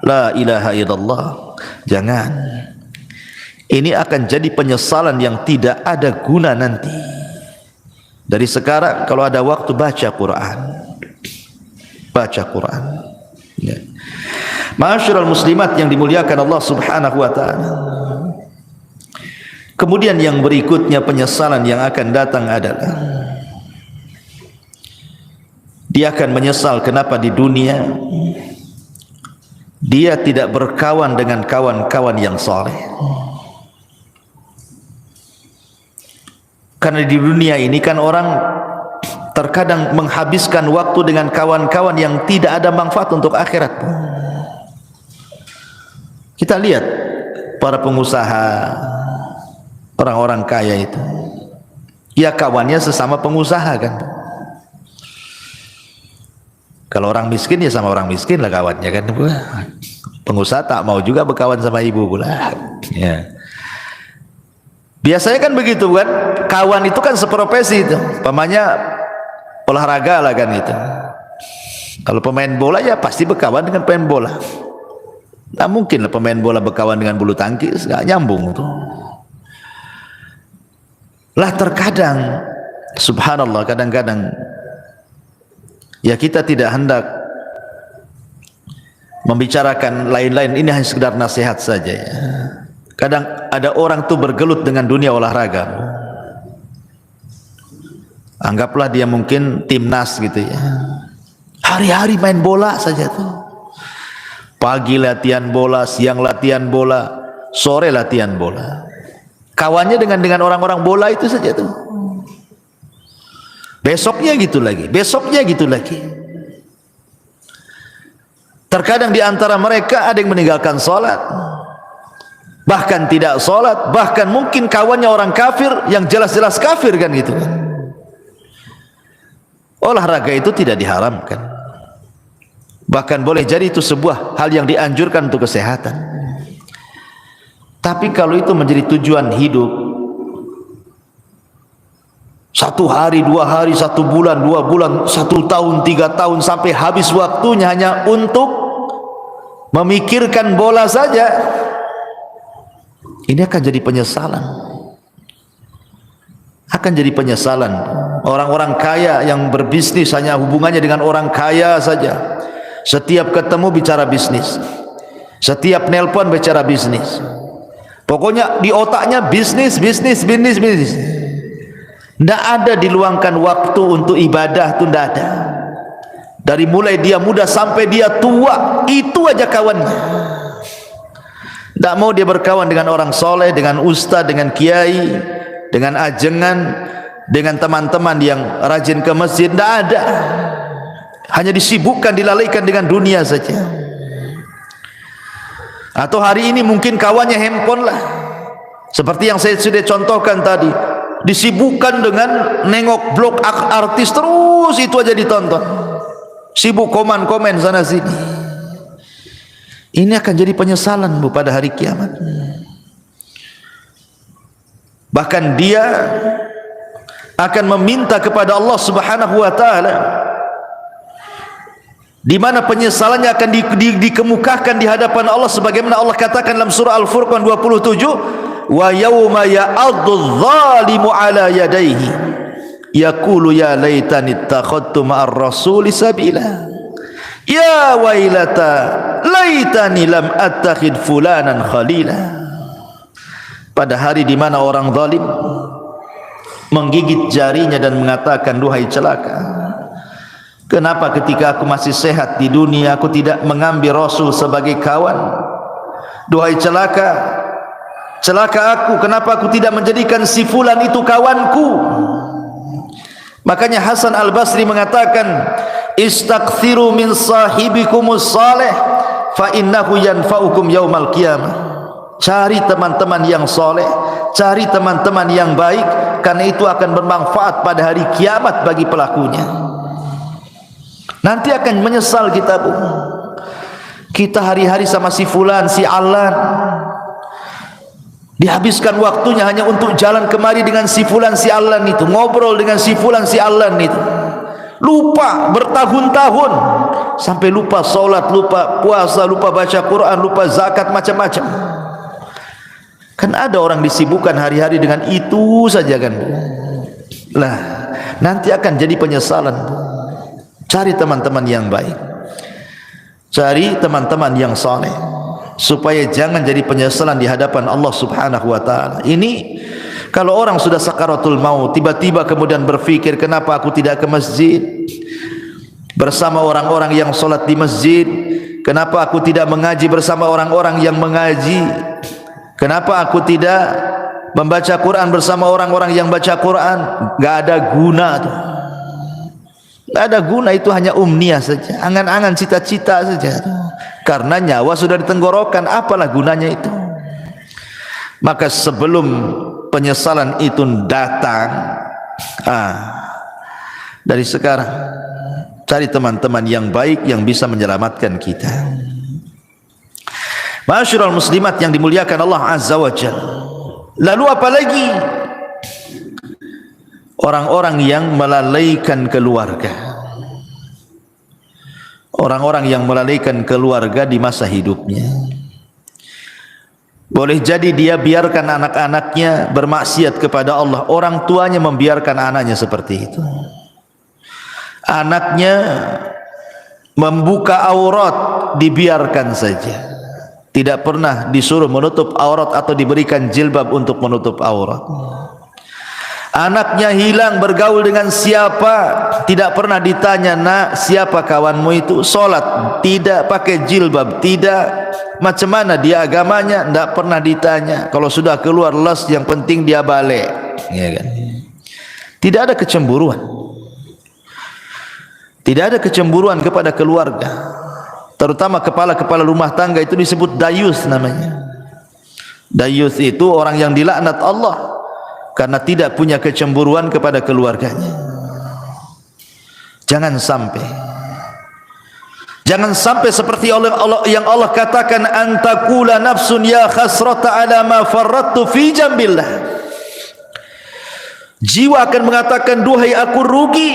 La ilaha illallah. Jangan. Ini akan jadi penyesalan yang tidak ada guna nanti. Dari sekarang kalau ada waktu baca Quran, baca Quran. Ya. Ma'asyiral muslimat yang dimuliakan Allah Subhanahu wa taala. Kemudian yang berikutnya penyesalan yang akan datang adalah dia akan menyesal kenapa di dunia dia tidak berkawan dengan kawan-kawan yang saleh. Karena di dunia ini kan orang terkadang menghabiskan waktu dengan kawan-kawan yang tidak ada manfaat untuk akhirat. Kita lihat para pengusaha, orang-orang kaya itu, ya kawannya sesama pengusaha kan. Kalau orang miskin ya sama orang miskin lah kawannya kan. Pengusaha tak mau juga berkawan sama ibu pula. Ya. Biasanya kan begitu kan. Kawan itu kan seprofesi itu. Pamanya olahraga lah kan itu. Kalau pemain bola ya pasti berkawan dengan pemain bola. Nah mungkin lah pemain bola berkawan dengan bulu tangkis, gak nyambung tuh. Lah terkadang subhanallah kadang-kadang ya kita tidak hendak membicarakan lain-lain, ini hanya sekedar nasihat saja ya. Kadang ada orang tuh bergelut dengan dunia olahraga. Anggaplah dia mungkin timnas gitu ya. Hari-hari main bola saja tuh. Pagi latihan bola, siang latihan bola, sore latihan bola. Kawannya dengan orang-orang bola itu saja tuh. Besoknya gitu lagi, besoknya gitu lagi. Terkadang di antara mereka ada yang meninggalkan sholat, bahkan tidak sholat, bahkan mungkin kawannya orang kafir yang jelas-jelas kafir kan gitu. Olahraga itu tidak diharamkan, bahkan boleh jadi itu sebuah hal yang dianjurkan untuk kesehatan. Tapi kalau itu menjadi tujuan hidup, 1 hari, 2 hari, 1 bulan, 2 bulan, 1 tahun, 3 tahun, sampai habis waktunya hanya untuk memikirkan bola saja, ini akan jadi penyesalan. Akan jadi penyesalan. Orang-orang kaya yang berbisnis hanya hubungannya dengan orang kaya saja. Setiap ketemu bicara bisnis, setiap nelpon bicara bisnis. Pokoknya di otaknya bisnis, bisnis, bisnis, bisnis. Tidak ada diluangkan waktu untuk ibadah, itu tidak ada. Dari mulai dia muda sampai dia tua, itu aja kawannya. Tidak mau dia berkawan dengan orang soleh, dengan ustaz, dengan kiai, dengan ajengan, dengan teman-teman yang rajin ke masjid. Tidak ada. Hanya disibukkan, dilalaikan dengan dunia saja. Atau hari ini mungkin kawannya handphone lah, seperti yang saya sudah contohkan tadi. Disibukkan dengan nengok blog artis, terus itu aja ditonton, sibuk komen-komen sana sini. Ini akan jadi penyesalan Bu pada hari kiamat. Bahkan dia akan meminta kepada Allah Subhanahu wa taala, di mana penyesalannya akan dikemukakan di hadapan Allah, sebagaimana Allah katakan dalam surah Al-Furqan 27, wa yawma ya'addu dhalimu ala yadayhi yaqulu ya laitani ittakhadtu ma'ar rasuli sabila ya wailata laitani lam attakhid fulanan khalila. Pada hari di mana orang zalim menggigit jarinya dan mengatakan, duhai celaka, kenapa ketika aku masih sehat di dunia aku tidak mengambil Rasul sebagai kawan? Duhai celaka, celaka aku, kenapa aku tidak menjadikan si fulan itu kawanku? Makanya Hasan Al-Basri mengatakan, istaghfiru min sahibikumus salih fa innahu yanfa'ukum yaumal qiyamah. Cari teman-teman yang soleh, cari teman-teman yang baik, karena itu akan bermanfaat pada hari kiamat bagi pelakunya. Nanti akan menyesal kita Bu. Kita hari-hari sama si fulan, si alan, dihabiskan waktunya hanya untuk jalan kemari dengan si fulan, si alan itu, ngobrol dengan si fulan, si alan itu. Lupa bertahun-tahun, sampai lupa sholat, lupa puasa, lupa baca Quran, lupa zakat, macam-macam. Kan ada orang disibukkan hari-hari dengan itu saja kan Bu. Lah nanti akan jadi penyesalan Bu. Cari teman-teman yang baik, cari teman-teman yang saleh, supaya jangan jadi penyesalan di hadapan Allah Subhanahu wa taala. Ini kalau orang sudah sakaratul maut, tiba-tiba kemudian berpikir, kenapa aku tidak ke masjid? bersama orang-orang yang solat di masjid? Kenapa aku tidak mengaji bersama orang-orang yang mengaji? Kenapa aku tidak membaca Quran bersama orang-orang yang baca Quran? Gak ada guna tuh. Gak ada guna, itu hanya umniah saja, angan-angan, cita-cita saja. Karena nyawa sudah di tenggorokan, apalah gunanya itu? Maka sebelum penyesalan itu datang, dari sekarang cari teman-teman yang baik yang bisa menyelamatkan kita. Ma'asyiral muslimat yang dimuliakan Allah Azza wa Jalla. Lalu apa lagi? Orang-orang yang melalaikan keluarga. Orang-orang yang melalaikan keluarga di masa hidupnya. Boleh jadi dia biarkan anak-anaknya bermaksiat kepada Allah. Orang tuanya membiarkan anaknya seperti itu. Anaknya membuka aurat, dibiarkan saja. Tidak pernah disuruh menutup aurat atau diberikan jilbab untuk menutup aurat. Anaknya hilang bergaul dengan siapa, tidak pernah ditanya, nak siapa kawanmu itu, solat tidak, pakai jilbab tidak, macam mana dia agamanya, tidak pernah ditanya. Kalau sudah keluar les, yang penting dia balik, ya kan? Tidak ada kecemburuan, tidak ada kecemburuan kepada keluarga, terutama kepala-kepala rumah tangga itu disebut dayus namanya. Dayus itu orang yang dilaknat Allah karena tidak punya kecemburuan kepada keluarganya. Jangan sampai seperti Allah yang Allah katakan, antakula nafsun ya khasrata ala ma farrattu fi jambillah. Jiwa akan mengatakan, duhai aku rugi,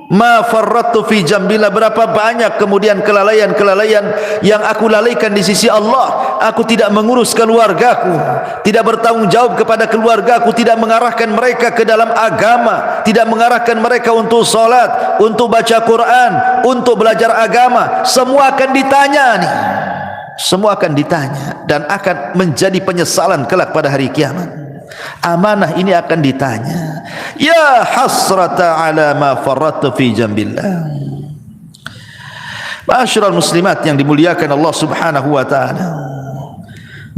ma farrattu fi jambillah, berapa banyak kemudian kelalaian-kelalaian yang aku lalaikan di sisi Allah. Aku tidak mengurus keluargaku, tidak bertanggung jawab kepada keluargaku, tidak mengarahkan mereka ke dalam agama, tidak mengarahkan mereka untuk salat, untuk baca Quran, untuk belajar agama. Semua akan ditanya nih. Semua akan ditanya dan akan menjadi penyesalan kelak pada hari kiamat. Amanah ini akan ditanya. Ya hasrata ala ma farrattu fi jambillah. Ma'asyiral muslimat yang dimuliakan Allah Subhanahu wa taala.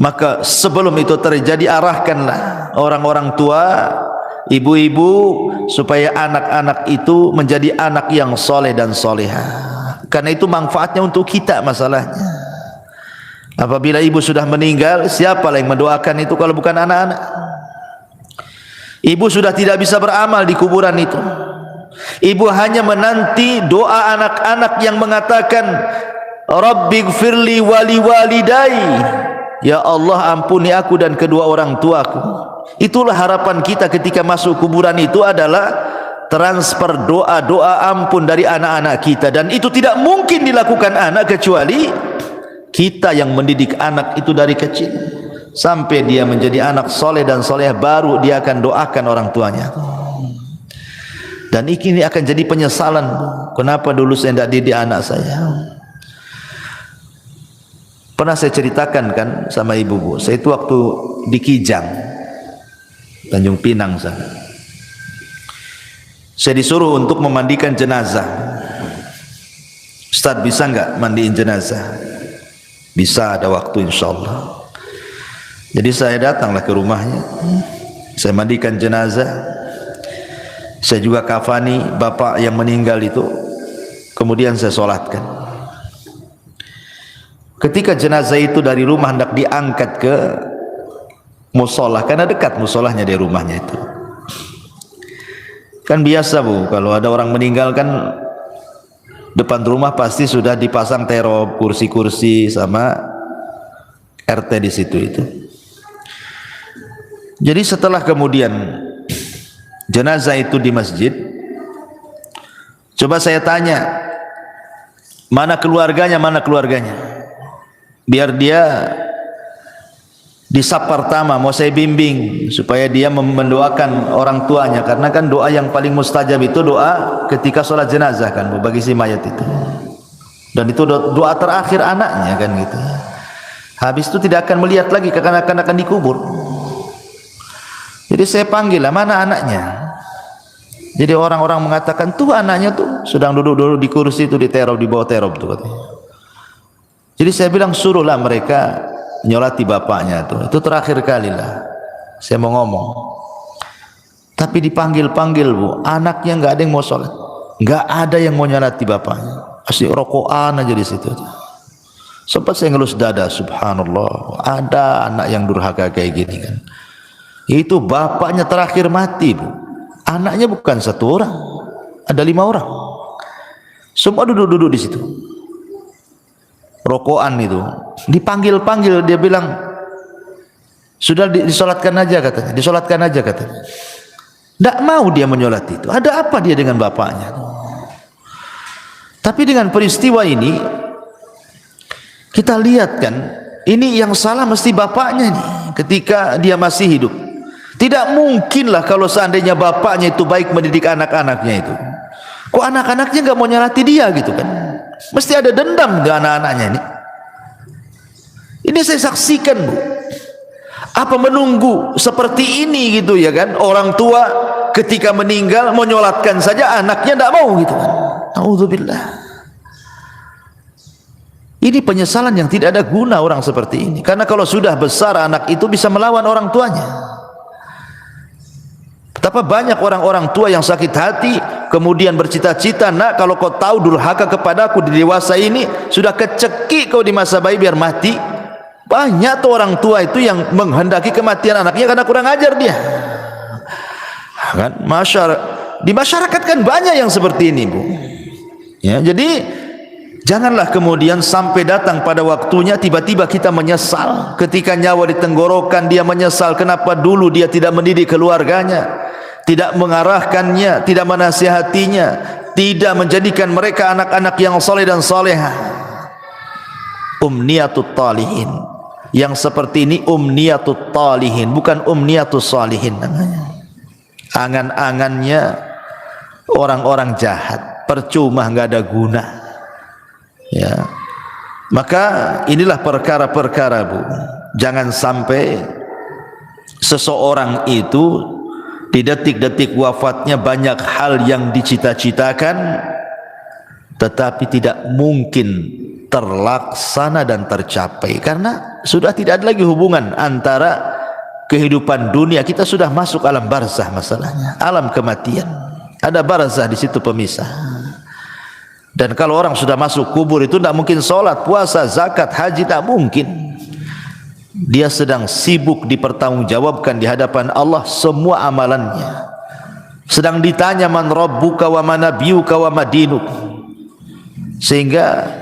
Maka sebelum itu terjadi, arahkanlah orang-orang tua, ibu-ibu, supaya anak-anak itu menjadi anak yang soleh dan solehah. Karena itu manfaatnya untuk kita masalahnya. Apabila ibu sudah meninggal, siapa yang mendoakan itu kalau bukan anak-anak? Ibu sudah tidak bisa beramal di kuburan itu. Ibu hanya menanti doa anak-anak yang mengatakan, Rabbighfirli wali walidai. Ya Allah, ampuni aku dan kedua orang tuaku. Itulah harapan kita ketika masuk kuburan itu, adalah transfer doa-doa ampun dari anak-anak kita. Dan itu tidak mungkin dilakukan anak kecuali kita yang mendidik anak itu dari kecil sampai dia menjadi anak soleh dan soleh, baru dia akan doakan orang tuanya. Dan ini akan jadi penyesalan, kenapa dulu saya tidak didik anak saya. Pernah saya ceritakan kan sama ibu-ibu, saya itu waktu di Kijang, Tanjung Pinang sana, saya disuruh untuk memandikan jenazah. Ustaz, bisa enggak mandiin jenazah? Bisa, ada waktu insyaallah. Jadi saya datanglah ke rumahnya, saya mandikan jenazah, saya juga kafani bapak yang meninggal itu, kemudian saya solatkan. Ketika jenazah itu dari rumah hendak diangkat ke musola, karena dekat musolahnya dari rumahnya itu. Kan biasa bu, kalau ada orang meninggal kan depan rumah pasti sudah dipasang terop, kursi-kursi sama RT di situ itu. Jadi setelah kemudian jenazah itu di masjid, coba saya tanya, mana keluarganya, mana keluarganya? Biar dia di saf pertama mau saya bimbing supaya dia mendoakan orang tuanya, karena kan doa yang paling mustajab itu doa ketika sholat jenazah kan bagi si mayat itu, dan itu doa terakhir anaknya kan gitu. Habis itu tidak akan melihat lagi kekanak-kanak akan dikubur. Jadi saya panggil lah, mana anaknya? Jadi orang-orang mengatakan tuh anaknya tuh sedang duduk-duduk di kursi itu diteror, di bawah teror tuh katanya. Jadi saya bilang suruhlah mereka nyolati bapaknya tuh. Itu terakhir kali lah saya mau ngomong. Tapi dipanggil-panggil bu, anaknya nggak ada yang mau sholat, nggak ada yang mau nyolati bapaknya, asli rokokan aja di situ. Sempat saya ngelus dada, subhanallah, ada anak yang durhaka kayak gini kan. Itu bapaknya terakhir mati bu, anaknya bukan satu orang, ada 5 orang, semua duduk-duduk di situ. Rokokan itu dipanggil-panggil, dia bilang sudah disolatkan aja katanya, disolatkan aja katanya. Tidak mau dia menyolati itu. Ada apa dia dengan bapaknya? Tapi dengan peristiwa ini kita lihat kan, ini yang salah mesti bapaknya nih ketika dia masih hidup. Tidak mungkinlah kalau seandainya bapaknya itu baik mendidik anak-anaknya itu, kok anak-anaknya nggak mau nyolati dia gitu kan? Mesti ada dendam dengan anak-anaknya ini. Ini saya saksikan bu. Apa menunggu seperti ini gitu ya kan? Orang tua ketika meninggal mau nyolatkan saja, anaknya tidak mau gitu kan? Auzubillah. Ini penyesalan yang tidak ada guna orang seperti ini. Karena kalau sudah besar anak itu bisa melawan orang tuanya. Betapa banyak orang-orang tua yang sakit hati kemudian bercita-cita, nak kalau kau tahu durhaka kepadaku di dewasa ini, sudah kecekik kau di masa bayi biar mati. Banyak tuh orang tua itu yang menghendaki kematian anaknya karena kurang ajar dia kan. Di masyarakat kan banyak yang seperti ini bu ya. Jadi janganlah kemudian sampai datang pada waktunya tiba-tiba kita menyesal. Ketika nyawa di tenggorokan dia menyesal kenapa dulu dia tidak mendidik keluarganya, tidak mengarahkannya, tidak menasihatinya, tidak menjadikan mereka anak-anak yang soleh dan solehah. Umniyatut talihin yang seperti ini, umniyatut talihin, bukan umniyatus salihin namanya. Angan-angannya orang-orang jahat, percuma, nggak ada guna ya. Maka inilah perkara-perkara bu, jangan sampai seseorang itu di detik-detik wafatnya banyak hal yang dicita-citakan tetapi tidak mungkin terlaksana dan tercapai karena sudah tidak ada lagi hubungan antara kehidupan dunia. Kita sudah masuk alam barzah, masalahnya alam kematian, ada barzah di situ pemisah. Dan kalau orang sudah masuk kubur itu tidak mungkin sholat, puasa, zakat, haji, tak mungkin. Dia sedang sibuk dipertanggungjawabkan di hadapan Allah semua amalannya, sedang ditanya man rabbuka wa man nabiyuka wa madinuk. Sehingga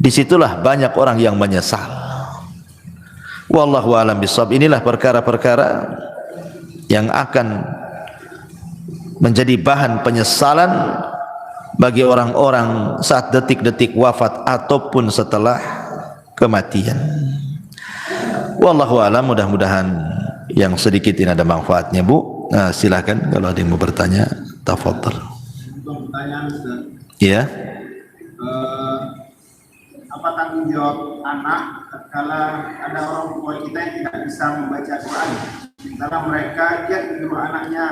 disitulah banyak orang yang menyesal. Wallahu a'lam bishawab. Inilah perkara-perkara yang akan menjadi bahan penyesalan bagi orang-orang saat detik-detik wafat ataupun setelah kematian. Wallahu a'lam. Mudah-mudahan yang sedikit ini ada manfaatnya bu. Nah, silakan kalau ada yang mau bertanya, tafadhal. Pertanyaan Ustaz. Iya. Apa tanggung jawab anak tatkala ada orang tua kita yang tidak bisa membaca Al-Quran, sementara mereka giat menyuruh anaknya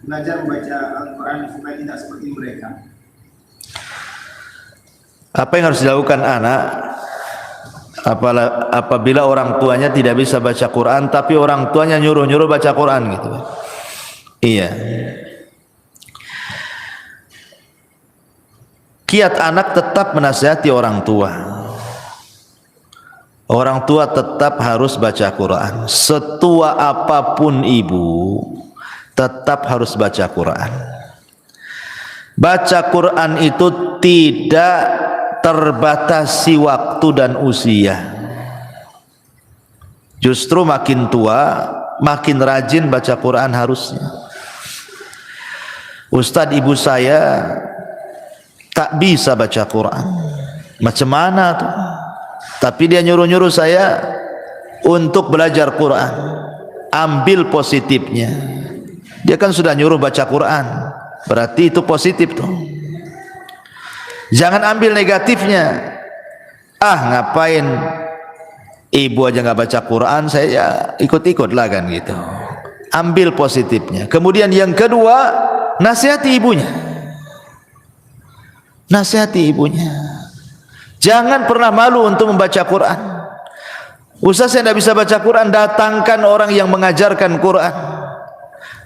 belajar membaca Al-Quran supaya tidak seperti mereka? Apa yang harus dilakukan anak apabila orang tuanya tidak bisa baca Quran tapi orang tuanya nyuruh-nyuruh baca Quran gitu? Iya. Kiat anak tetap menasihati orang tua. Orang tua tetap harus baca Quran. Setua apapun ibu, tetap harus baca Quran. Baca Quran itu tidak terbatasi waktu dan usia. Justru makin tua, makin rajin baca Quran harusnya. Ustadz ibu saya tak bisa baca Quran. Macam mana tuh? Tapi dia nyuruh-nyuruh saya untuk belajar Quran. Ambil positifnya. Dia kan sudah nyuruh baca Quran, berarti itu positif tuh. Jangan ambil negatifnya. Ah, ngapain ibu aja nggak baca Quran, saya ikut-ikut lah kan gitu. Ambil positifnya. Kemudian yang kedua, nasihati ibunya. Nasihati ibunya. Jangan pernah malu untuk membaca Quran. Ustaz, saya tidak bisa baca Quran, datangkan orang yang mengajarkan Quran.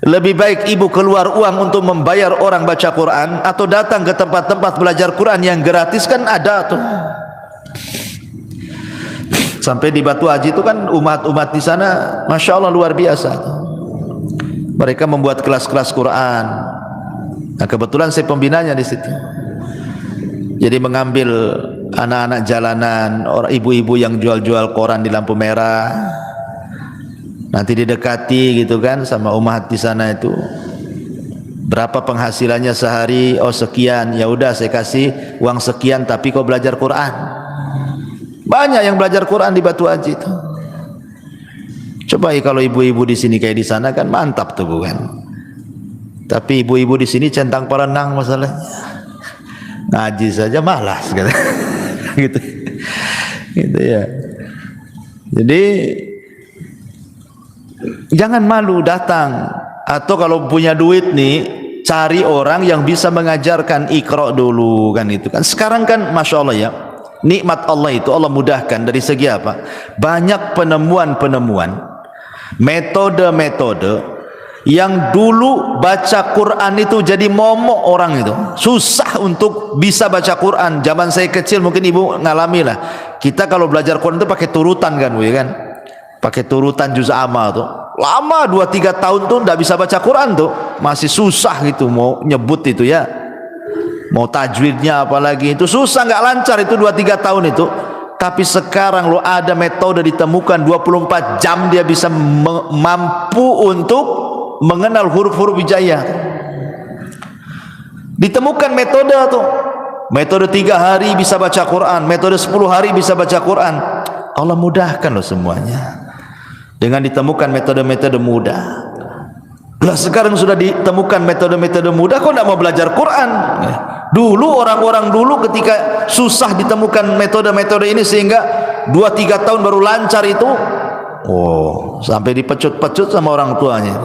Lebih baik ibu keluar uang untuk membayar orang baca Quran atau datang ke tempat-tempat belajar Quran yang gratis, kan ada tuh. Sampai di Batu Haji itu kan umat-umat di sana, masya Allah luar biasa. Mereka membuat kelas-kelas Quran. Nah, kebetulan saya pembinanya di situ. Jadi mengambil anak-anak jalanan, orang ibu-ibu yang jual-jual koran di lampu merah. Nanti didekati gitu kan sama umat di sana itu. Berapa penghasilannya sehari? Oh sekian. Ya udah saya kasih uang sekian tapi kau belajar Quran. Banyak yang belajar Quran di Batu Haji itu. Coba kalau ibu-ibu di sini kayak di sana kan mantap tuh bukan? Tapi ibu-ibu di sini centang perenang masalahnya. Ngaji saja malas gitu. Gitu ya. Jadi jangan malu datang, atau kalau punya duit nih cari orang yang bisa mengajarkan Iqra dulu kan itu kan. Sekarang kan masya Allah ya, nikmat Allah itu Allah mudahkan dari segi apa? Banyak penemuan-penemuan, metode-metode yang dulu baca Quran itu jadi momok orang itu, susah untuk bisa baca Quran. Zaman saya kecil mungkin ibu ngalami lah, kita kalau belajar Quran itu pakai turutan kan bu ya kan, pakai turutan juz amma tuh, lama 2-3 tahun tuh nggak bisa baca Quran tuh, masih susah gitu mau nyebut itu ya, mau tajwidnya apalagi itu susah, nggak lancar itu 2-3 tahun itu. Tapi sekarang lo ada metode ditemukan 24 jam dia bisa mampu untuk mengenal huruf-huruf hijaiyah. Ditemukan metode tuh, metode 3 hari bisa baca Quran, metode 10 hari bisa baca Quran. Allah mudahkan loh semuanya dengan ditemukan metode-metode mudah. Lah sekarang sudah ditemukan metode-metode mudah, kok tidak mau belajar Quran? Dulu orang-orang dulu ketika susah ditemukan metode-metode ini sehingga 2-3 tahun baru lancar itu, oh sampai dipecut-pecut sama orang tuanya.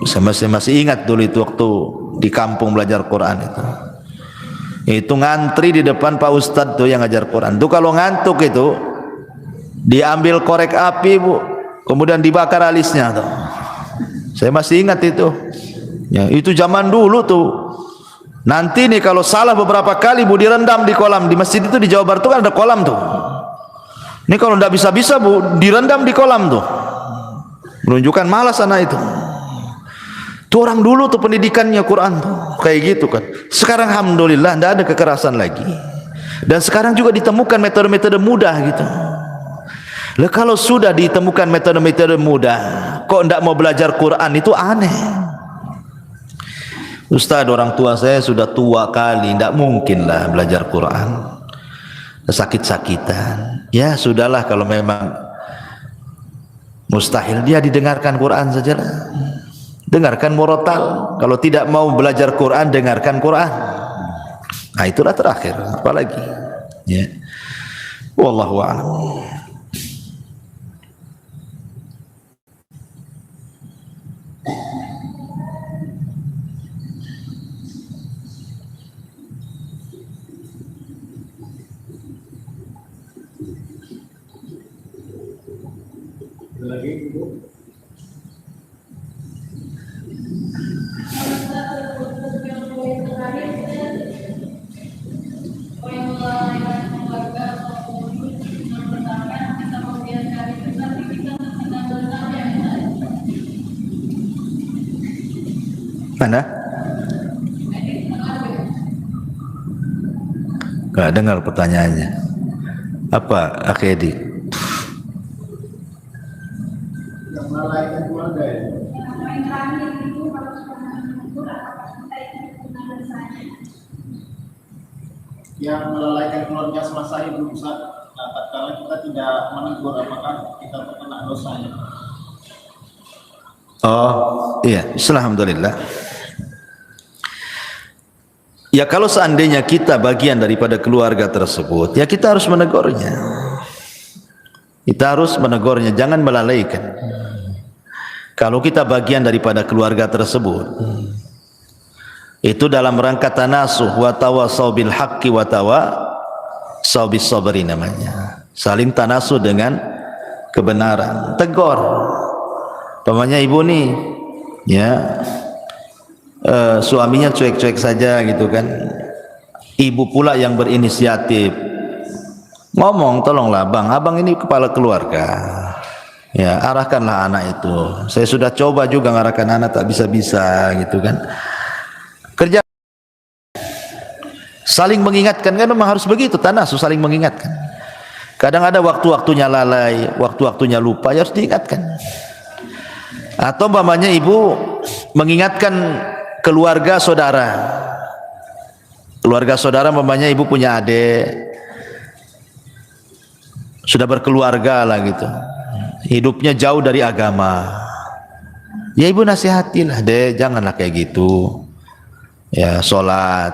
Saya masih ingat dulu itu waktu di kampung belajar Quran itu ngantri di depan Pak Ustadz tuh yang ngajar Quran tuh, kalau ngantuk itu diambil korek api bu, kemudian dibakar alisnya tuh. Saya masih ingat itu ya, itu zaman dulu tuh. Nanti nih kalau salah beberapa kali bu direndam di kolam, di masjid itu di Jawa Barat tuh kan ada kolam tuh. Ini kalau ndak bisa-bisa bu direndam di kolam tuh, menunjukkan malas anak itu. Tuh orang dulu tuh pendidikannya Quran tuh kayak gitu kan. Sekarang alhamdulillah tidak ada kekerasan lagi, dan sekarang juga ditemukan metode-metode mudah gitu. Lah kalau sudah ditemukan metode-metode mudah, kok tidak mau belajar Quran, itu aneh. Ustaz, orang tua saya sudah tua kali, tidak mungkin lah belajar Quran, sakit-sakitan. Ya sudahlah, kalau memang mustahil dia didengarkan Quran saja lah. Dengarkan murotal. Kalau tidak mau belajar Quran, dengarkan Quran. Nah itulah terakhir, apalagi ya. Wallahu a'lam. Lagi ibu. Mana? Nggak dengar pertanyaannya. Apa Akhedi? Yang melalaikan keluarga ya. Yang melalaikan keluarga semasa hidup Ustaz. Nah, tatkala kita tidak menegur, apakah kita terkena dosanya? Oh iya, alhamdulillah. Ya kalau seandainya kita bagian daripada keluarga tersebut, ya kita harus menegurnya. Kita harus menegurnya, jangan melalaikan. Kalau kita bagian daripada keluarga tersebut, itu dalam rangka tanasuh wa tawassaw bil haqqi wa tawassaw bis sabri namanya. Saling tanasuh dengan kebenaran. Tegur. Pamannya ibu nih, ya, suaminya cuek-cuek saja gitu kan. Ibu pula yang berinisiatif. Ngomong, tolonglah bang, abang ini kepala keluarga. Ya, arahkanlah anak itu. Saya sudah coba juga ngarahkan anak, tak bisa-bisa gitu kan. Kerja saling mengingatkan, kan memang harus begitu, tanasuh saling mengingatkan. Kadang ada waktu-waktunya lalai, waktu-waktunya lupa, ya harus diingatkan. Atau umpamanya ibu mengingatkan keluarga saudara. Keluarga saudara umpamanya ibu punya adik, sudah berkeluarga lah gitu. Hidupnya jauh dari agama. Ya ibu nasihatilah, deh janganlah kayak gitu. Ya sholat,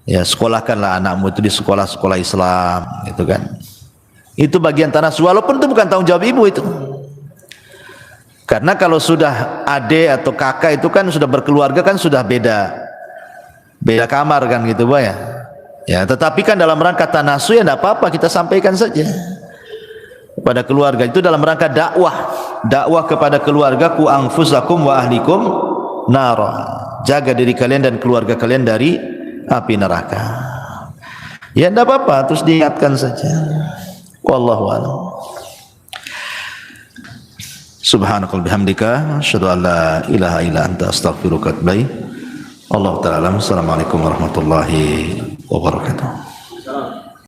ya sekolahkanlah anakmu itu di sekolah-sekolah Islam, gitu kan. Itu bagian tanasuh, walaupun itu bukan tanggung jawab ibu itu. Karena kalau sudah adik atau kakak itu kan sudah berkeluarga, kan sudah beda kamar kan gitu Pak ya. Ya, tetapi kan dalam rangka tanasuh ya tidak apa-apa, kita sampaikan saja kepada keluarga. Itu dalam rangka dakwah kepada keluarga, ku anfusakum wa ahlikum nara. Jaga diri kalian dan keluarga kalian dari api neraka. Ya tidak apa-apa, terus diingatkan saja. Wallahu a'lam. Subhanakallahumma bihamdika asyhadu an la ilaha illa anta astaghfiruka wa atubu ilaik. Allah ta'ala. Assalamualaikum warahmatullahi wabarakatuh.